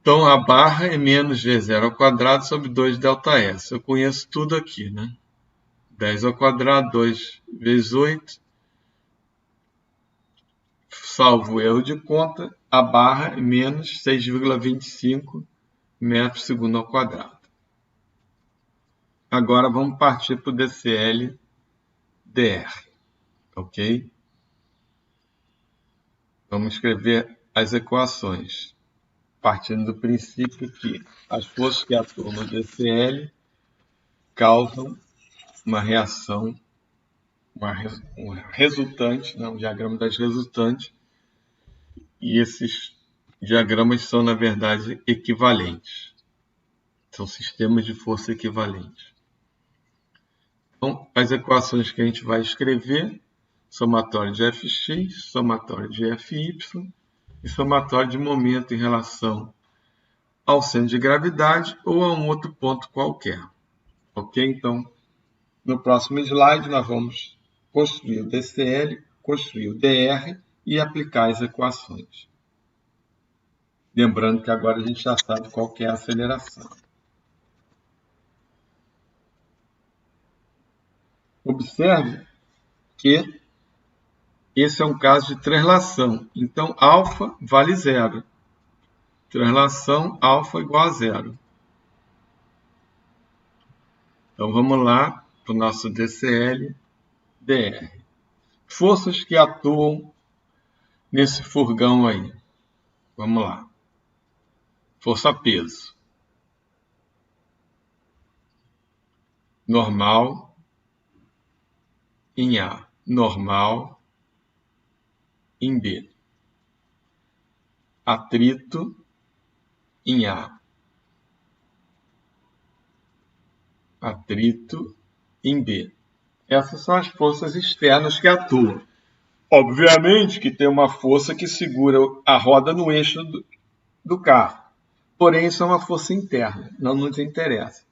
Então, a barra é menos V0 ao quadrado sobre 2 ΔS. Eu conheço tudo aqui, né? 10 ao quadrado, 2 vezes 8. Salvo o erro de conta, a barra é menos 6,25 metros por segundo ao quadrado. Agora vamos partir para o DCL DR, ok? Vamos escrever as equações, partindo do princípio que as forças que atuam no DCL causam uma reação, um resultante, um diagrama das resultantes, e esses diagramas são, na verdade, equivalentes. São sistemas de força equivalentes. Então, as equações que a gente vai escrever, somatório de Fx, somatório de Fy, e somatório de momento em relação ao centro de gravidade ou a um outro ponto qualquer. Ok? Então, no próximo slide, nós vamos construir o DCL, construir o DR e aplicar as equações. Lembrando que agora a gente já sabe qual que é a aceleração. Observe que esse é um caso de translação. Então, alfa vale zero. Translação alfa igual a zero. Então, vamos lá para o nosso DCL, DR. Forças que atuam nesse furgão aí. Vamos lá. Força-peso. Normal em A. Normal em B. Atrito em A. Atrito em B. Essas são as forças externas que atuam. Obviamente que tem uma força que segura a roda no eixo do carro. Porém, isso é uma força interna, não nos interessa.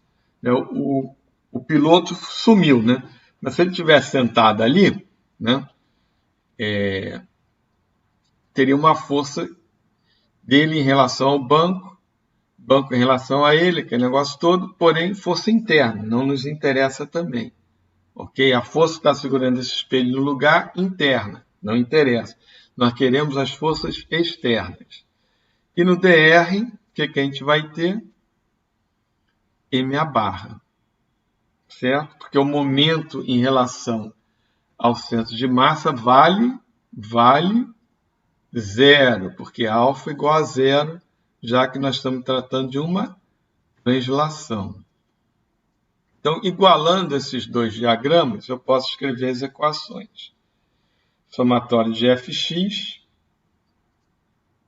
O piloto sumiu, né? Mas se ele tivesse sentado ali, né, teria uma força dele em relação ao banco em relação a ele, aquele negócio todo, porém, força interna, não nos interessa também. Ok? A força que está segurando esse espelho no lugar, interna, não interessa. Nós queremos as forças externas. E no DR, o que a gente vai ter? MA /, certo? Porque o momento em relação ao centro de massa vale zero, porque alfa é igual a zero, já que nós estamos tratando de uma translação. Então, igualando esses dois diagramas, eu posso escrever as equações. Somatório de Fx,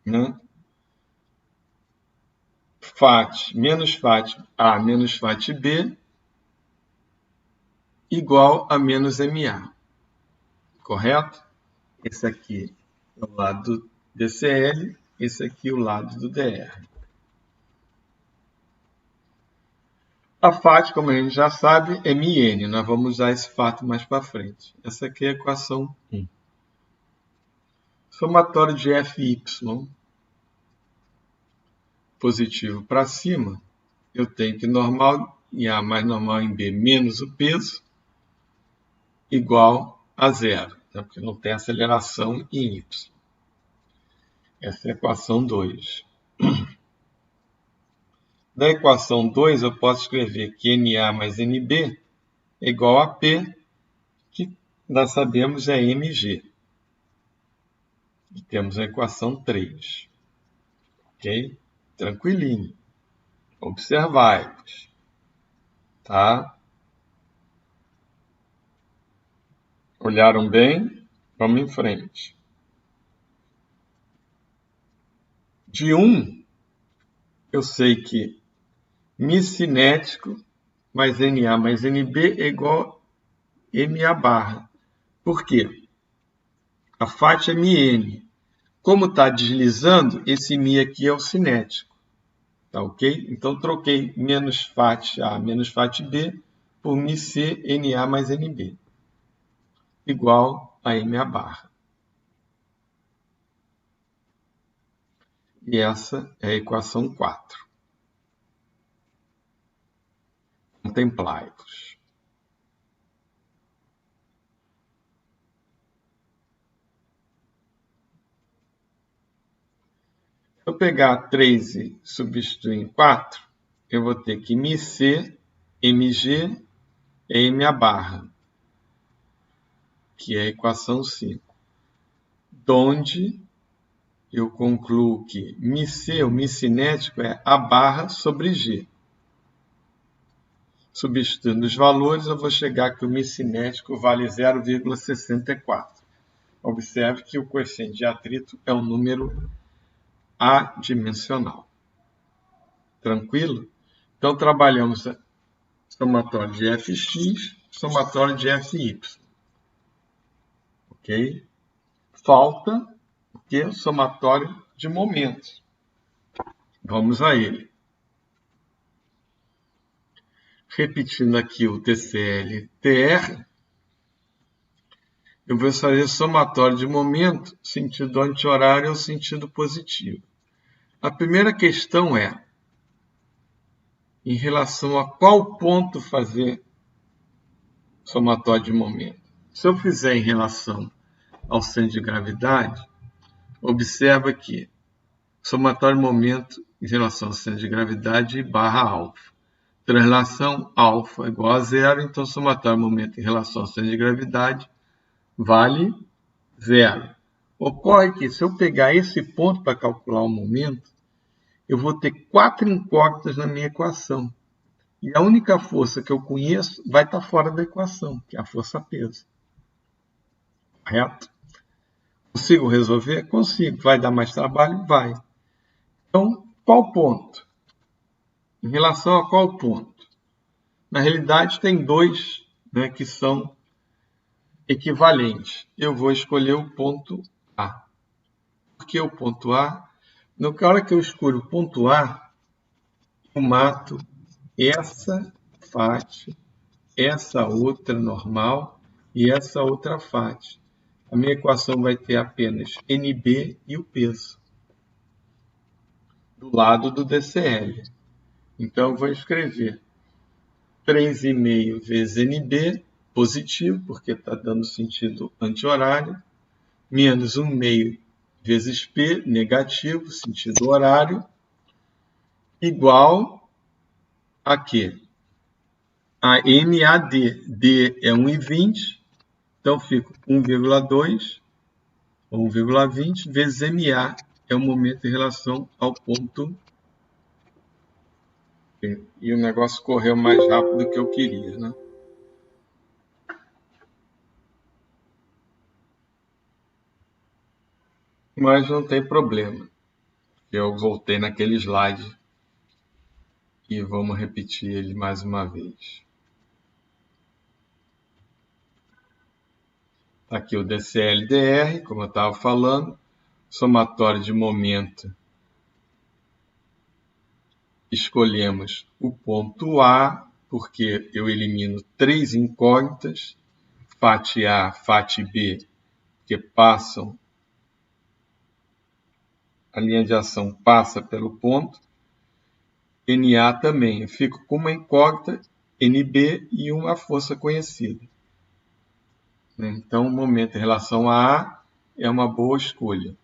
né? Φ menos Φ A menos Φ B igual a menos MA. Correto? Esse aqui é o lado do DCL, esse aqui é o lado do DR. A Φ, como a gente já sabe, é μn. Nós vamos usar esse fato mais para frente. Essa aqui é a equação 1. Somatório de Fy, positivo para cima, eu tenho que normal em A mais normal em B menos o peso igual a zero, né? Porque não tem aceleração em Y. Essa é a equação 2. Da equação 2, eu posso escrever que NA mais NB é igual a P, que nós sabemos é mg. E temos a equação 3. Ok? Tranquilinho. Observai-vos. Tá? Olharam bem? Vamos em frente. De 1, eu sei que μ cinético mais NA mais NB é igual a MA/. Por quê? A Φ é μn. Como está deslizando, esse μ aqui é o cinético. Tá ok? Então, troquei menos Φ A menos Φ B por μ C NA mais NB igual a MA/. E essa é a equação 4. Contemplai-vos. Se eu pegar 3 e substituir em 4, eu vou ter que μC, mg é MA/, que é a equação 5. Donde eu concluo que μC, o μ cinético, é A/ sobre G. Substituindo os valores, eu vou chegar que o μ cinético vale 0,64. Observe que o coeficiente de atrito é um número adimensional. Tranquilo? Então, trabalhamos somatório de Fx, somatório de Fy. Ok? Falta que é o somatório de momentos. Vamos a ele. Repetindo aqui o TCL-TR, eu vou fazer somatório de momento, sentido anti-horário ou sentido positivo. A primeira questão é, em relação a qual ponto fazer somatório de momento. Se eu fizer em relação ao centro de gravidade, observa que somatório de momento em relação ao centro de gravidade barra alfa. Translação alfa igual a zero, então somatório de momento em relação ao centro de gravidade vale zero. Ocorre que se eu pegar esse ponto para calcular o momento, eu vou ter 4 incógnitas na minha equação. E a única força que eu conheço vai estar fora da equação, que é a força-peso. Correto? Consigo resolver? Consigo. Vai dar mais trabalho? Vai. Então, qual ponto? Em relação a qual ponto? Na realidade, tem dois, né, que são equivalentes. Eu vou escolher o ponto A. Por que o ponto A? Na hora que eu escolho o ponto A, eu mato essa faixa, essa outra normal e essa outra faixa. A minha equação vai ter apenas NB e o peso do lado do DCL. Então, eu vou escrever 3,5 vezes NB, positivo, porque está dando sentido anti-horário, menos 1,5 vezes P, negativo, sentido horário, igual a quê? A MAD. D é 1,20, então fica 1,2 ou 1,20 vezes MA, é o momento em relação ao ponto P. E o negócio correu mais rápido do que eu queria, né? Mas não tem problema. Eu voltei naquele slide e vamos repetir ele mais uma vez. Aqui o DCL-DR, como eu estava falando, somatório de momento. Escolhemos o ponto A, porque eu elimino 3 incógnitas, FAT A, FAT B, que passam, a linha de ação passa pelo ponto. NA também, eu fico com uma incógnita, NB e uma força conhecida. Então, o momento em relação a A é uma boa escolha.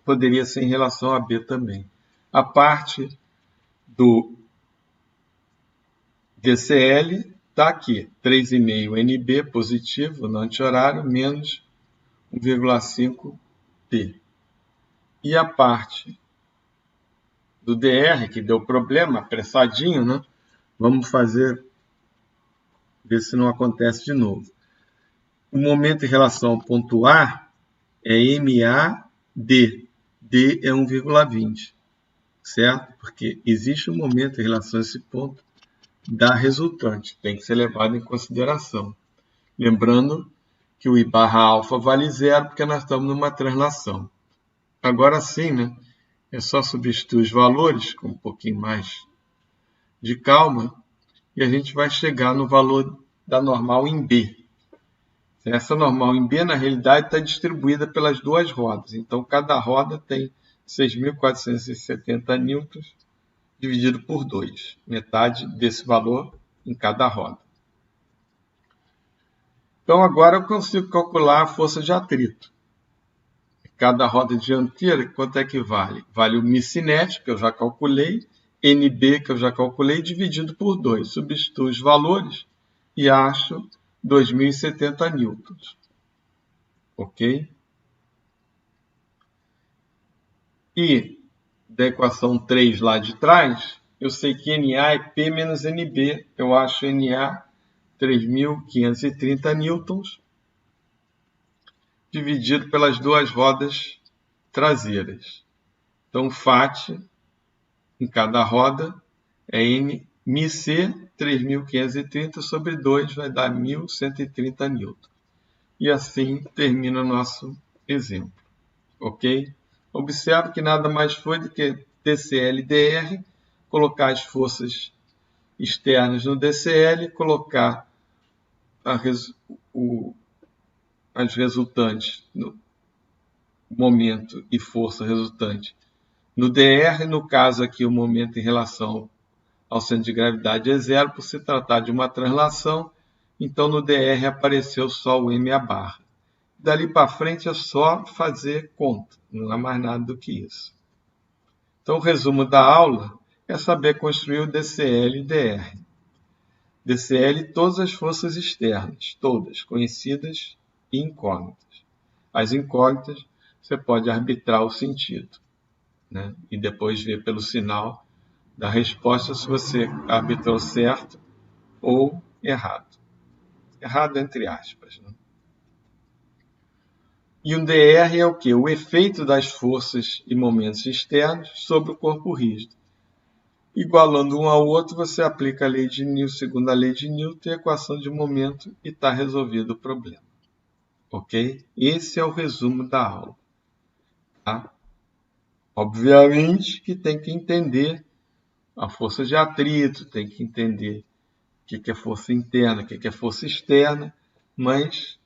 Poderia ser em relação a B também. A parte do DCL está aqui, 3,5 NB positivo no anti-horário, menos 1,5 P. E a parte do DR, que deu problema, apressadinho, né? Vamos ver se não acontece de novo. O momento em relação ao ponto A é MAD. D é 1,20, certo? Porque existe um momento em relação a esse ponto da resultante, tem que ser levado em consideração. Lembrando que o I barra alfa vale zero, porque nós estamos numa translação. Agora sim, né? É só substituir os valores com um pouquinho mais de calma e a gente vai chegar no valor da normal em B. Essa normal em B, na realidade, está distribuída pelas duas rodas. Então, cada roda tem 6.470 newtons dividido por 2. Metade desse valor em cada roda. Então, agora eu consigo calcular a força de atrito. Cada roda dianteira, quanto é que vale? Vale o Mi cinético, que eu já calculei, NB, que eu já calculei, dividido por 2. Substituo os valores e acho 2.070 newtons. Ok? E da equação 3 lá de trás, eu sei que NA é P menos NB. Eu acho NA 3.530 newtons, dividido pelas duas rodas traseiras. Então, FAT em cada roda é MIC 3.530 sobre 2, vai dar 1.130 newtons. E assim termina o nosso exemplo. ok? Observe que nada mais foi do que DCL e DR, colocar as forças externas no DCL, colocar as resultantes no momento e força resultante no DR, no caso aqui o momento em relação ao centro de gravidade é zero, por se tratar de uma translação, então no DR apareceu só o m a barra. Dali para frente é só fazer conta, não há mais nada do que isso. Então o resumo da aula é saber construir o DCL e DR. DCL todas as forças externas, todas, conhecidas e incógnitas. As incógnitas você pode arbitrar o sentido, né? E depois ver pelo sinal da resposta se você arbitrou certo ou errado. Errado entre aspas, né? E um DR é o quê? O efeito das forças e momentos externos sobre o corpo rígido. Igualando um ao outro, você aplica a lei de Newton, segundo a lei de Newton, e a equação de momento, e está resolvido o problema. Ok? Esse é o resumo da aula. Tá? Obviamente que tem que entender a força de atrito, tem que entender o que é força interna, o que é força externa, mas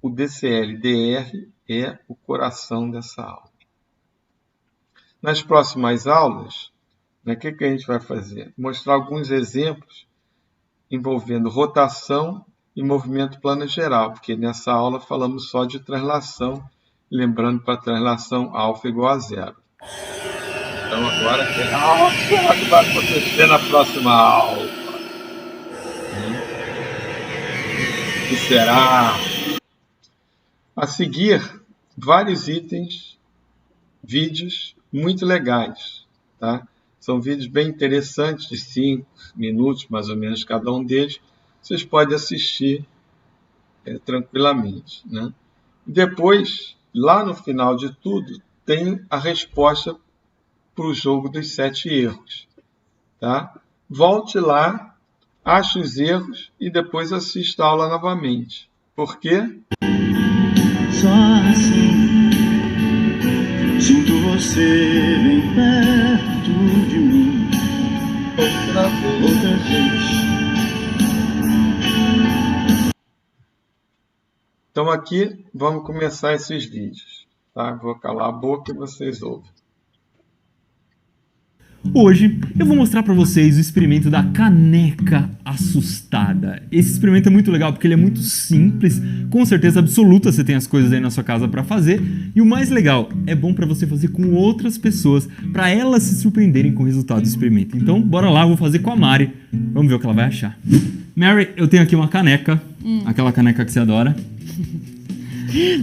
o DCL-DR é o coração dessa aula. Nas próximas aulas, o que a gente vai fazer? Mostrar alguns exemplos envolvendo rotação e movimento plano geral, porque nessa aula falamos só de translação, lembrando para a translação alfa igual a zero. Então agora, o que vai acontecer na próxima aula? O que será? A seguir, vários itens, vídeos muito legais, tá? São vídeos bem interessantes, de 5 minutos mais ou menos cada um deles. Vocês podem assistir tranquilamente, né? Depois, lá no final de tudo, tem a resposta para o jogo dos 7 erros, tá? Volte lá, ache os erros e depois assista a aula novamente. Por quê? Só assim sinto você bem perto de mim. Outra vez. Então aqui vamos começar esses vídeos, tá? Vou calar a boca e vocês ouvem. Hoje eu vou mostrar para vocês o experimento da caneca assustada. Esse experimento é muito legal porque ele é muito simples, com certeza absoluta você tem as coisas aí na sua casa para fazer, e o mais legal, é bom para você fazer com outras pessoas, para elas se surpreenderem com o resultado do experimento. Então bora lá, eu vou fazer com a Mari, vamos ver o que ela vai achar. Mary, eu tenho aqui uma caneca, aquela caneca que você adora.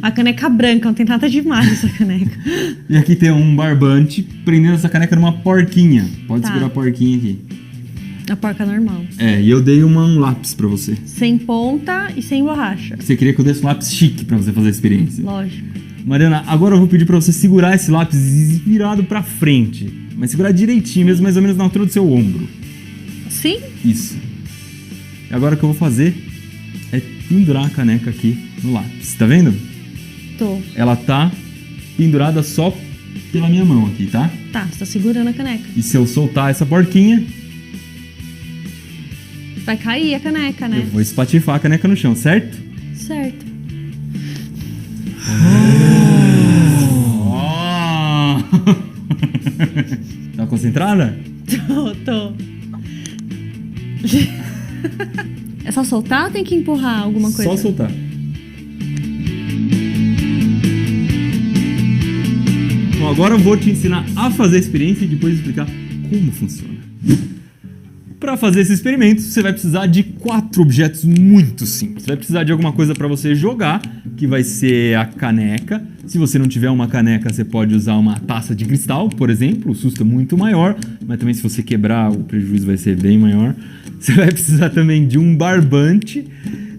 A caneca branca, não tem nada demais essa caneca. E aqui tem um barbante prendendo essa caneca numa porquinha. Pode segurar a porquinha aqui. A porca normal. E eu dei um lápis pra você. Sem ponta e sem borracha. Você queria que eu desse um lápis chique pra você fazer a experiência. Lógico. Mariana, agora eu vou pedir pra você segurar esse lápis virado pra frente. Mas segurar direitinho mesmo, mais ou menos na altura do seu ombro. Sim? Isso. E agora o que eu vou fazer é pendurar a caneca aqui no lápis. Tá vendo? Tô. Ela tá pendurada só pela minha mão aqui, tá? Tá, você tá segurando a caneca. E se eu soltar essa porquinha, vai cair a caneca, né? eu vou espatifar a caneca no chão, certo? Certo. Tá concentrada? Tô. É só soltar ou tem que empurrar alguma coisa? Só soltar. Bom, agora eu vou te ensinar a fazer a experiência e depois explicar como funciona. Para fazer esse experimento, você vai precisar de 4 objetos muito simples. Você vai precisar de alguma coisa para você jogar, que vai ser a caneca. Se você não tiver uma caneca, você pode usar uma taça de cristal, por exemplo. O susto é muito maior, mas também se você quebrar, o prejuízo vai ser bem maior. Você vai precisar também de um barbante,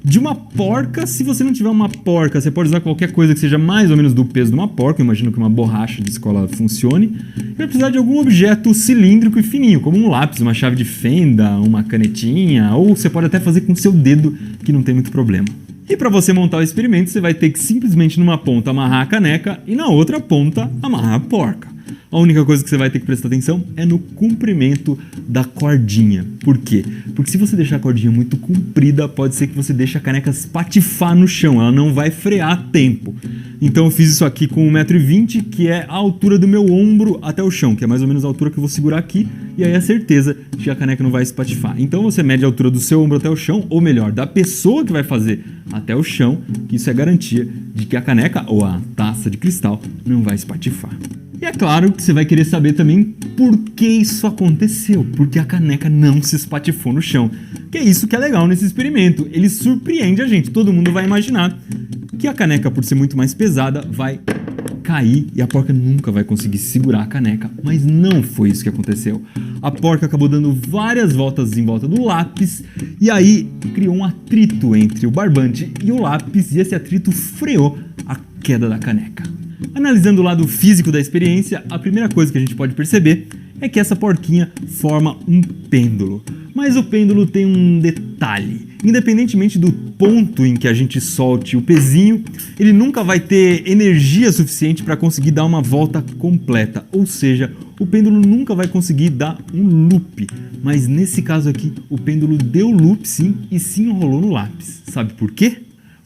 de uma porca. Se você não tiver uma porca, você pode usar qualquer coisa que seja mais ou menos do peso de uma porca. Eu imagino que uma borracha de escola funcione. E vai precisar de algum objeto cilíndrico e fininho, como um lápis, uma chave de fenda, uma canetinha, ou você pode até fazer com o seu dedo, que não tem muito problema. E para você montar o experimento, você vai ter que simplesmente numa ponta amarrar a caneca e na outra ponta amarrar a porca. A única coisa que você vai ter que prestar atenção é no comprimento da cordinha. Por quê? Porque se você deixar a cordinha muito comprida, pode ser que você deixe a caneca espatifar no chão, ela não vai frear a tempo. Então eu fiz isso aqui com 1,20 m, que é a altura do meu ombro até o chão, que é mais ou menos a altura que eu vou segurar aqui, e aí é certeza de que a caneca não vai espatifar. Então você mede a altura do seu ombro até o chão, ou melhor, da pessoa que vai fazer até o chão, que isso é garantia de que a caneca ou a taça de cristal não vai espatifar. E é claro que você vai querer saber também por que isso aconteceu, porque a caneca não se espatifou no chão. Que é isso que é legal nesse experimento, ele surpreende a gente, todo mundo vai imaginar que a caneca, por ser muito mais pesada, vai cair e a porca nunca vai conseguir segurar a caneca, mas não foi isso que aconteceu. A porca acabou dando várias voltas em volta do lápis e aí criou um atrito entre o barbante e o lápis e esse atrito freou a queda da caneca. Analisando o lado físico da experiência, a primeira coisa que a gente pode perceber é que essa porquinha forma um pêndulo. Mas o pêndulo tem um detalhe. Independentemente do ponto em que a gente solte o pezinho, ele nunca vai ter energia suficiente para conseguir dar uma volta completa. Ou seja, o pêndulo nunca vai conseguir dar um loop. Mas nesse caso aqui, o pêndulo deu loop sim e se enrolou no lápis. Sabe por quê?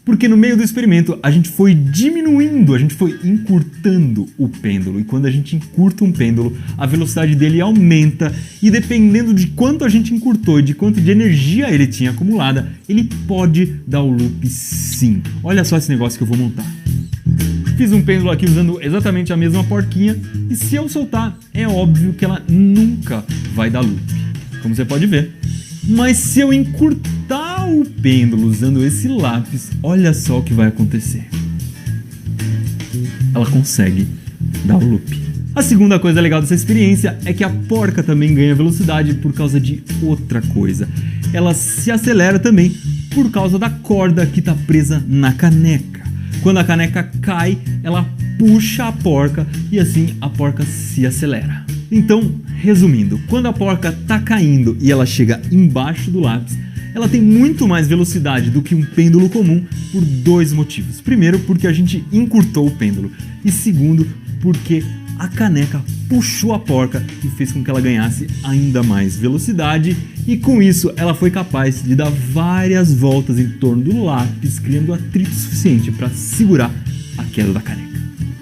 Porque no meio do experimento a gente foi diminuindo, a gente foi encurtando o pêndulo. E quando a gente encurta um pêndulo, a velocidade dele aumenta. E dependendo de quanto a gente encurtou e de quanto de energia ele tinha acumulada, ele pode dar o loop sim. Olha só esse negócio que eu vou montar. Fiz um pêndulo aqui usando exatamente a mesma porquinha. E se eu soltar, é óbvio que ela nunca vai dar loop. Como você pode ver. Mas se eu encurtar o pêndulo usando esse lápis, olha só o que vai acontecer. Ela consegue dar o loop. A segunda coisa legal dessa experiência é que a porca também ganha velocidade por causa de outra coisa. Ela se acelera também por causa da corda que está presa na caneca. Quando a caneca cai, ela puxa a porca e assim a porca se acelera. Então, resumindo, quando a porca está caindo e ela chega embaixo do lápis, ela tem muito mais velocidade do que um pêndulo comum por dois motivos. Primeiro, porque a gente encurtou o pêndulo. E segundo, porque a caneca puxou a porca e fez com que ela ganhasse ainda mais velocidade. E com isso, ela foi capaz de dar várias voltas em torno do lápis, criando atrito suficiente para segurar a queda da caneca.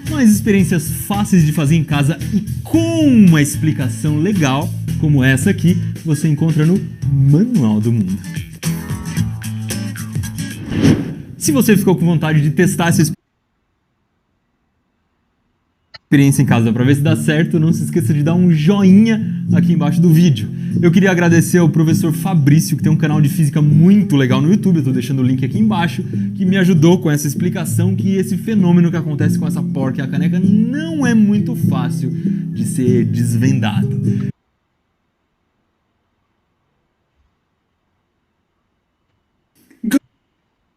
Mais experiências fáceis de fazer em casa e com uma explicação legal, como essa aqui, você encontra no Manual do Mundo. Se você ficou com vontade de testar essa experiência em casa para ver se dá certo, não se esqueça de dar um joinha aqui embaixo do vídeo. Eu queria agradecer ao professor Fabrício, que tem um canal de física muito legal no YouTube, eu estou deixando o link aqui embaixo, que me ajudou com essa explicação que esse fenômeno que acontece com essa porca e a caneca não é muito fácil de ser desvendado.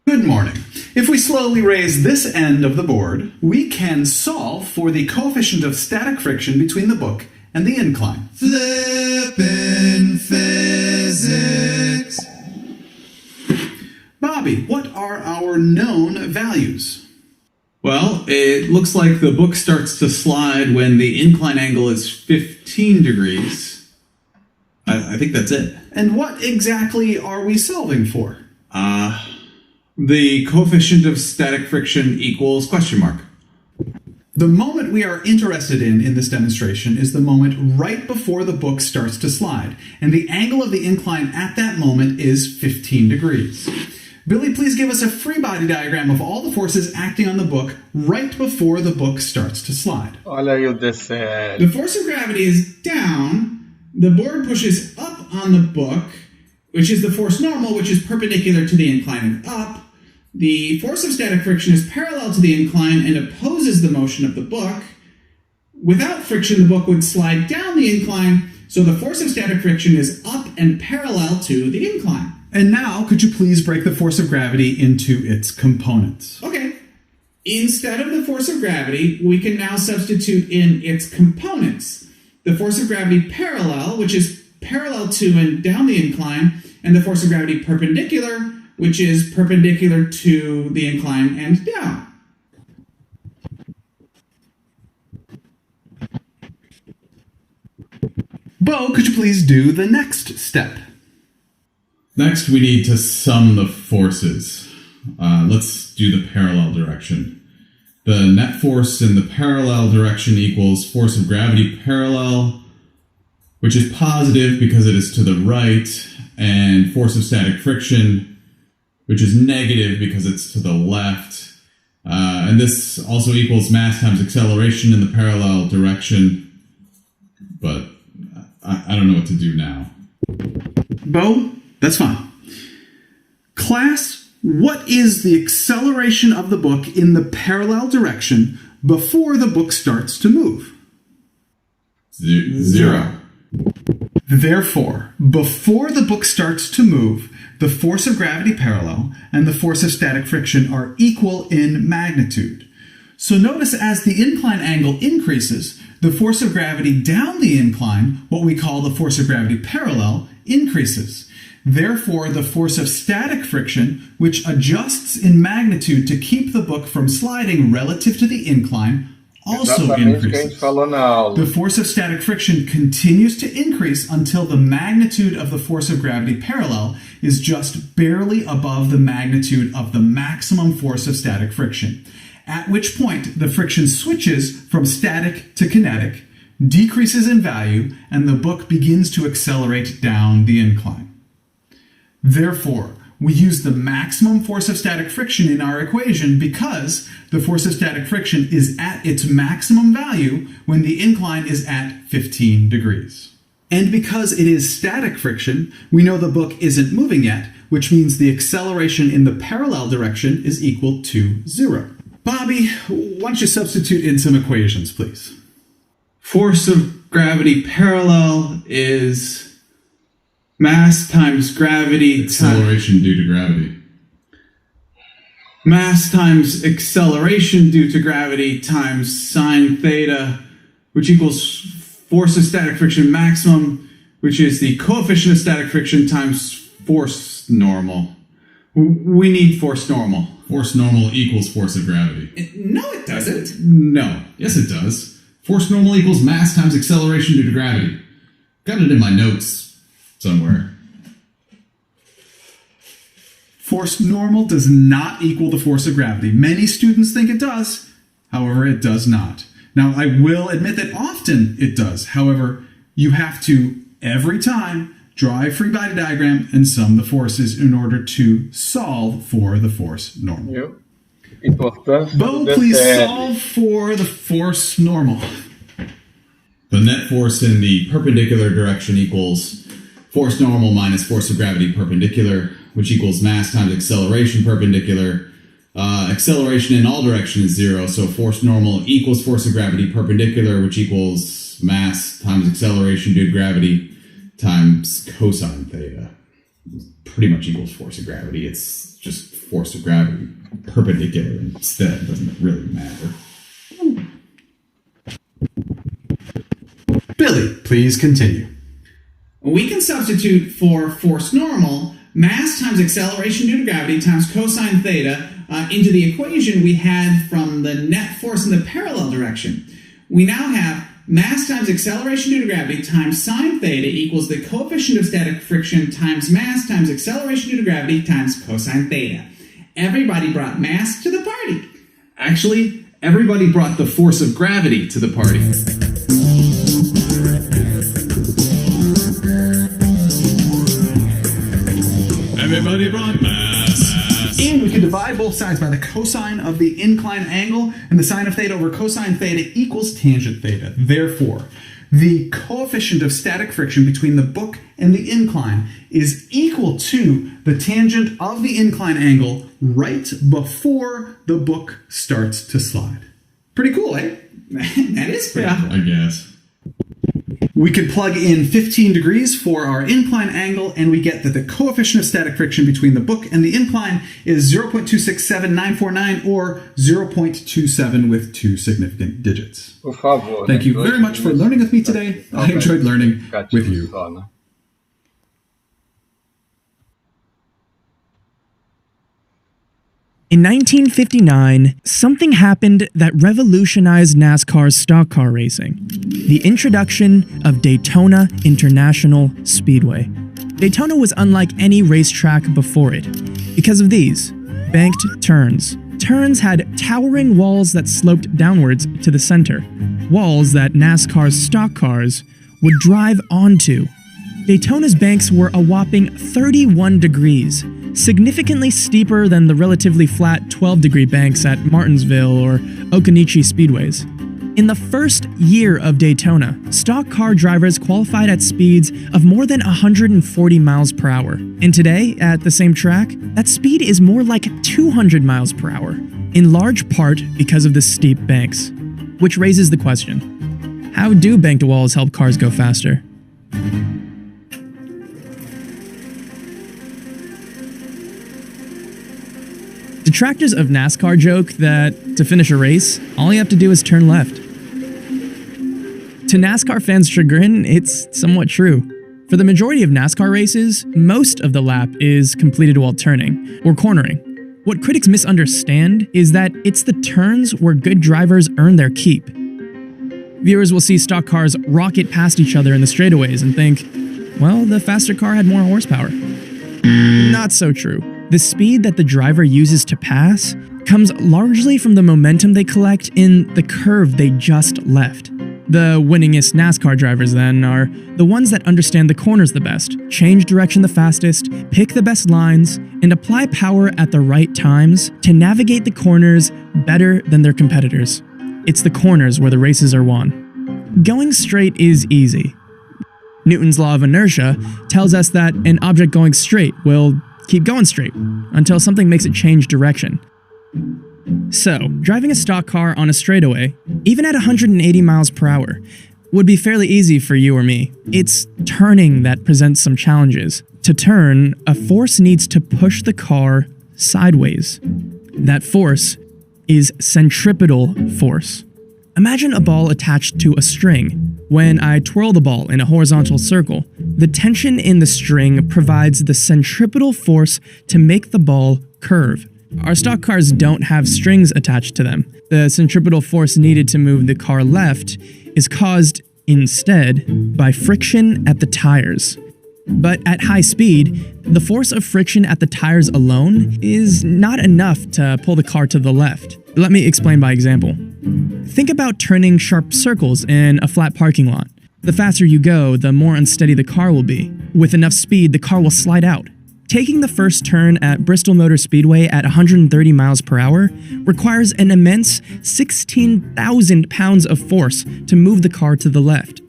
Good morning. If we slowly raise this end of the board, we can solve for the coefficient of static friction between the book and the incline. Flippin' physics. Bobby, what are our known values? Well, it looks like the book starts to slide when the incline angle is 15 degrees. I think that's it. And what exactly are we solving for? The coefficient of static friction equals question mark. The moment we are interested in this demonstration is the moment right before the book starts to slide, and the angle of the incline at that moment is 15 degrees. Billy, please give us a free body diagram of all the forces acting on the book right before the book starts to slide. Olha aí o DCL. The force of gravity is down, the board pushes up on the book, which is the force normal, which is perpendicular to the incline and up. The force of static friction is parallel to the incline and opposes the motion of the book. Without friction, the book would slide down the incline, so the force of static friction is up and parallel to the incline. And now, could you please break the force of gravity into its components? Okay. Instead of the force of gravity, we can now substitute in its components. The force of gravity parallel, which is parallel to and down the incline, and the force of gravity perpendicular, which is perpendicular to the incline and down. Bo, could you please do the next step? Next, we need to sum the forces. Let's do the parallel direction. The net force in the parallel direction equals force of gravity parallel, which is positive because it is to the right, and force of static friction, which is negative because it's to the left. And this also equals mass times acceleration in the parallel direction, but I don't know what to do now. Bo, that's fine. Class, what is the acceleration of the book in the parallel direction before the book starts to move? Zero. Therefore, before the book starts to move, the force of gravity parallel and the force of static friction are equal in magnitude. So notice as the incline angle increases, the force of gravity down the incline, what we call the force of gravity parallel, increases. Therefore, the force of static friction, which adjusts in magnitude to keep the book from sliding relative to the incline, also Exatamente o que a gente increases. falou na aula. The force of static friction continues to increase until the magnitude of the force of gravity parallel is just barely above the magnitude of the maximum force of static friction, at which point the friction switches from static to kinetic, decreases in value, and the book begins to accelerate down the incline. Therefore, we use the maximum force of static friction in our equation because the force of static friction is at its maximum value when the incline is at 15 degrees. And because it is static friction, we know the book isn't moving yet, which means the acceleration in the parallel direction is equal to 0. Bobby, why don't you substitute in some equations, please? Force of gravity parallel is mass times gravity Acceleration due to gravity. mass times acceleration due to gravity times sine theta, which equals force of static friction maximum, which is the coefficient of static friction times force normal. We need force normal. Force normal equals force of gravity. No, it doesn't. No. Yes, it does. Force normal equals mass times acceleration due to gravity. Got it in my notes somewhere. Force normal does not equal the force of gravity. Many students think it does. However, it does not. Now, I will admit that often it does. However, you have to, every time, draw a free body diagram and sum the forces in order to solve for the force normal. Viu? Importância Bo, do please DCL. solve for the force normal. The net force in the perpendicular direction equals force normal minus force of gravity perpendicular, which equals mass times acceleration perpendicular. Acceleration in all directions is 0, so force normal equals force of gravity perpendicular, which equals mass times acceleration due to gravity times cosine theta. Pretty much equals force of gravity. It's just force of gravity perpendicular instead. It doesn't really matter. Billy, please continue. We can substitute for force normal mass times acceleration due to gravity times cosine theta into the equation we had from the net force in the parallel direction. We now have mass times acceleration due to gravity times sine theta equals the coefficient of static friction times mass times acceleration due to gravity times cosine theta. Everybody brought mass to the party. Actually, everybody brought the force of gravity to the party. Everybody brought mass. And we can divide both sides by the cosine of the incline angle, and the sine of theta over cosine theta equals tangent theta. Therefore, the coefficient of static friction between the book and the incline is equal to the tangent of the incline angle right before the book starts to slide. Pretty cool, eh? That is pretty cool. I guess. We could plug in 15 degrees for our incline angle, and we get that the coefficient of static friction between the book and the incline is 0.267949, or 0.27 with 2 significant digits. Por favor. Thank you né? very much for learning with me today. I enjoyed learning with you. Só, né? In 1959, something happened that revolutionized NASCAR's stock car racing: the introduction of Daytona International Speedway. Daytona was unlike any racetrack before it because of these banked turns. Turns had towering walls that sloped downwards to the center, walls that NASCAR's stock cars would drive onto. Daytona's banks were a whopping 31 degrees, significantly steeper than the relatively flat 12-degree banks at Martinsville or Okanichi speedways. In the first year of Daytona, stock car drivers qualified at speeds of more than 140 miles per hour. And today, at the same track, that speed is more like 200 miles per hour, in large part because of the steep banks. Which raises the question, how do banked walls help cars go faster? Detractors of NASCAR joke that, to finish a race, all you have to do is turn left. To NASCAR fans' chagrin, it's somewhat true. For the majority of NASCAR races, most of the lap is completed while turning, or cornering. What critics misunderstand is that it's the turns where good drivers earn their keep. Viewers will see stock cars rocket past each other in the straightaways and think, well, the faster car had more horsepower. Not so true. The speed that the driver uses to pass comes largely from the momentum they collect in the curve they just left. The winningest NASCAR drivers, then, are the ones that understand the corners the best, change direction the fastest, pick the best lines, and apply power at the right times to navigate the corners better than their competitors. It's the corners where the races are won. Going straight is easy. Newton's law of inertia tells us that an object going straight will keep going straight until something makes it change direction. So, driving a stock car on a straightaway, even at 180 miles per hour, would be fairly easy for you or me. It's turning that presents some challenges. To turn, a force needs to push the car sideways. That force is centripetal force. Imagine a ball attached to a string. When I twirl the ball in a horizontal circle, the tension in the string provides the centripetal force to make the ball curve. Our stock cars don't have strings attached to them. The centripetal force needed to move the car left is caused, instead, by friction at the tires. But at high speed, the force of friction at the tires alone is not enough to pull the car to the left. Let me explain by example. Think about turning sharp circles in a flat parking lot. The faster you go, the more unsteady the car will be. With enough speed, the car will slide out. Taking the first turn at Bristol Motor Speedway at 130 miles per hour requires an immense 16,000 pounds of force to move the car to the left.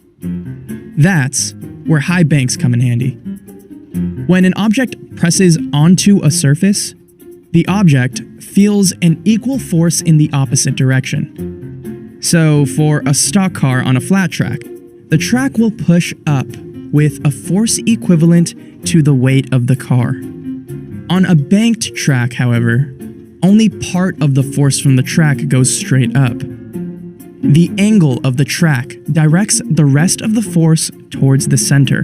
That's where high banks come in handy. When an object presses onto a surface, the object feels an equal force in the opposite direction. So, for a stock car on a flat track, the track will push up with a force equivalent to the weight of the car. On a banked track, however, only part of the force from the track goes straight up. The angle of the track directs the rest of the force towards the center.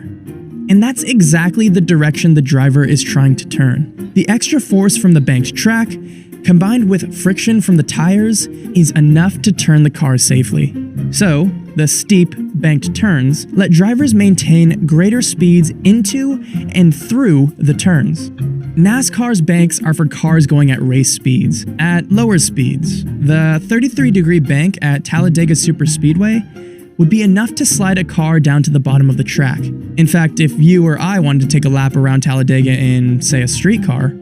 And that's exactly the direction the driver is trying to turn. The extra force from the banked track, combined with friction from the tires, is enough to turn the car safely. So, the steep, banked turns let drivers maintain greater speeds into and through the turns. NASCAR's banks are for cars going at race speeds. At lower speeds, the 33-degree bank at Talladega Superspeedway would be enough to slide a car down to the bottom of the track. In fact, if you or I wanted to take a lap around Talladega in, say, a street car,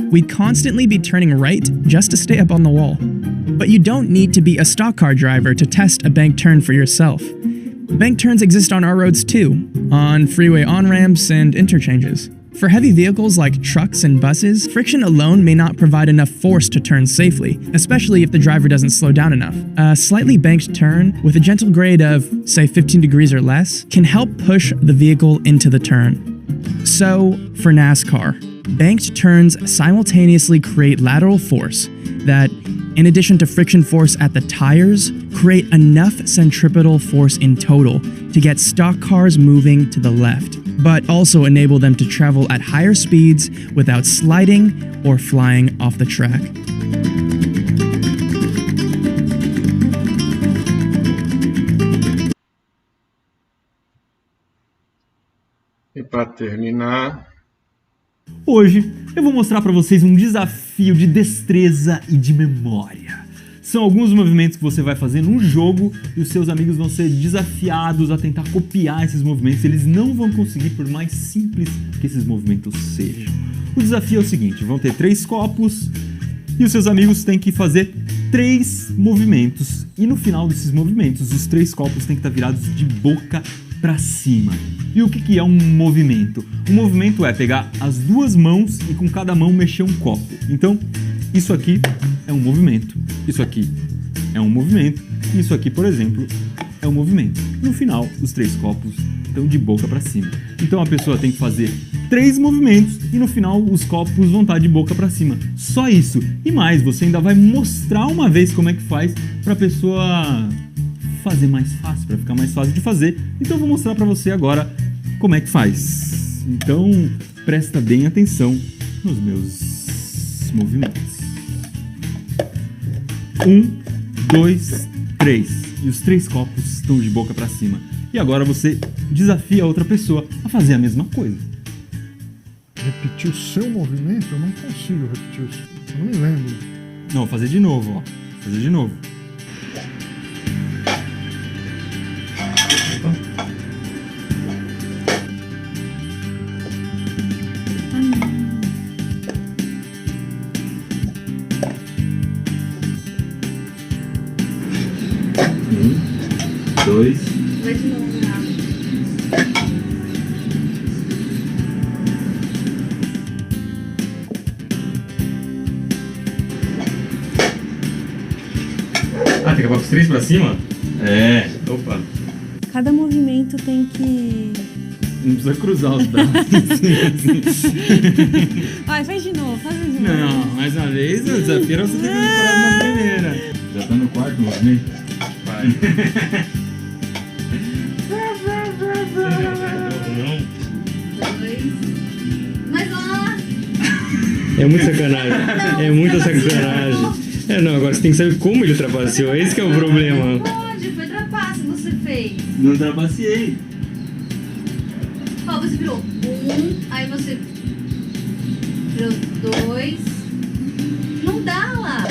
we'd constantly be turning right just to stay up on the wall. But you don't need to be a stock car driver to test a bank turn for yourself. Bank turns exist on our roads too, on freeway on-ramps and interchanges. For heavy vehicles like trucks and buses, friction alone may not provide enough force to turn safely, especially if the driver doesn't slow down enough. A slightly banked turn, with a gentle grade of, say, 15 degrees or less, can help push the vehicle into the turn. So, for NASCAR, banked turns simultaneously create lateral force that, in addition to friction force at the tires, create enough centripetal force in total to get stock cars moving to the left, but also enable them to travel at higher speeds without sliding or flying off the track. E para terminar, hoje eu vou mostrar para vocês um desafio de destreza e de memória. São alguns movimentos que você vai fazer num jogo e os seus amigos vão ser desafiados a tentar copiar esses movimentos. Eles não vão conseguir, por mais simples que esses movimentos sejam. O desafio é o seguinte: vão ter 3 copos e os seus amigos têm que fazer 3 movimentos. E no final desses movimentos, os 3 copos têm que estar virados de boca para cima. E o que é um movimento? Um movimento é pegar as 2 mãos e com cada mão mexer um copo. Então, isso aqui é um movimento. Isso aqui é um movimento. Isso aqui, por exemplo, é um movimento. No final, os 3 copos estão de boca para cima. Então a pessoa tem que fazer 3 movimentos e no final os copos vão estar de boca para cima. Só isso. E mais, você ainda vai mostrar uma vez como é que faz para a pessoa fazer mais fácil, para ficar mais fácil de fazer. Então eu vou mostrar para você agora como é que faz. Então presta bem atenção nos meus movimentos. 1, 2, 3. E os 3 copos estão de boca para cima. E agora você desafia a outra pessoa a fazer a mesma coisa. Repetir o seu movimento? Eu não consigo repetir isso. Eu não me lembro. Não, vou fazer de novo, ó. Fazer de novo. Dois. Vai de novo, Ah, tem que acabar com os 3 pra cima? É. Opa. Cada movimento tem que... Não precisa cruzar os braços. Vai, faz de novo, faz de novo. Não, mais uma vez, o desafio era você ter decorado na primeira. Já tá no 4º movimento? Vai. Mas lá... É muita sacanagem. É muita sacanagem. É, não, agora você tem que saber como ele trapaceou. Esse que é o problema. Não pode, foi trapaça que você fez. Não trapaceei. Ó, você virou 1, aí você virou 2. Não dá lá.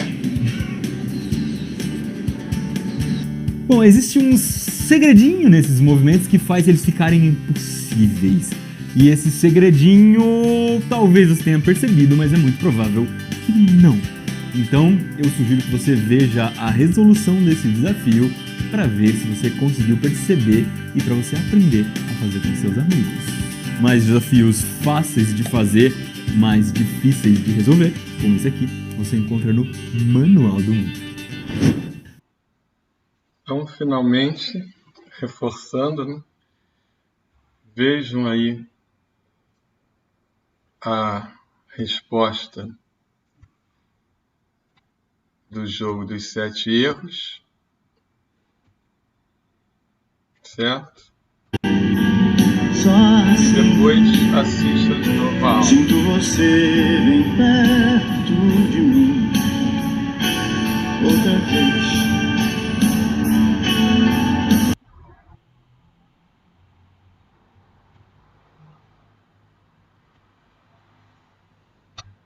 Bom, existe um segredinho nesses movimentos que faz eles ficarem impossíveis. E esse segredinho talvez você tenha percebido, mas é muito provável que não. Então, eu sugiro que você veja a resolução desse desafio para ver se você conseguiu perceber e para você aprender a fazer com seus amigos. Mais desafios fáceis de fazer, mais difíceis de resolver, como esse aqui, você encontra no Manual do Mundo. Então, finalmente, reforçando, né? Vejam aí a resposta do jogo dos 7 erros, certo? Depois assista de novo a aula. Sinto você bem perto de mim outra vez.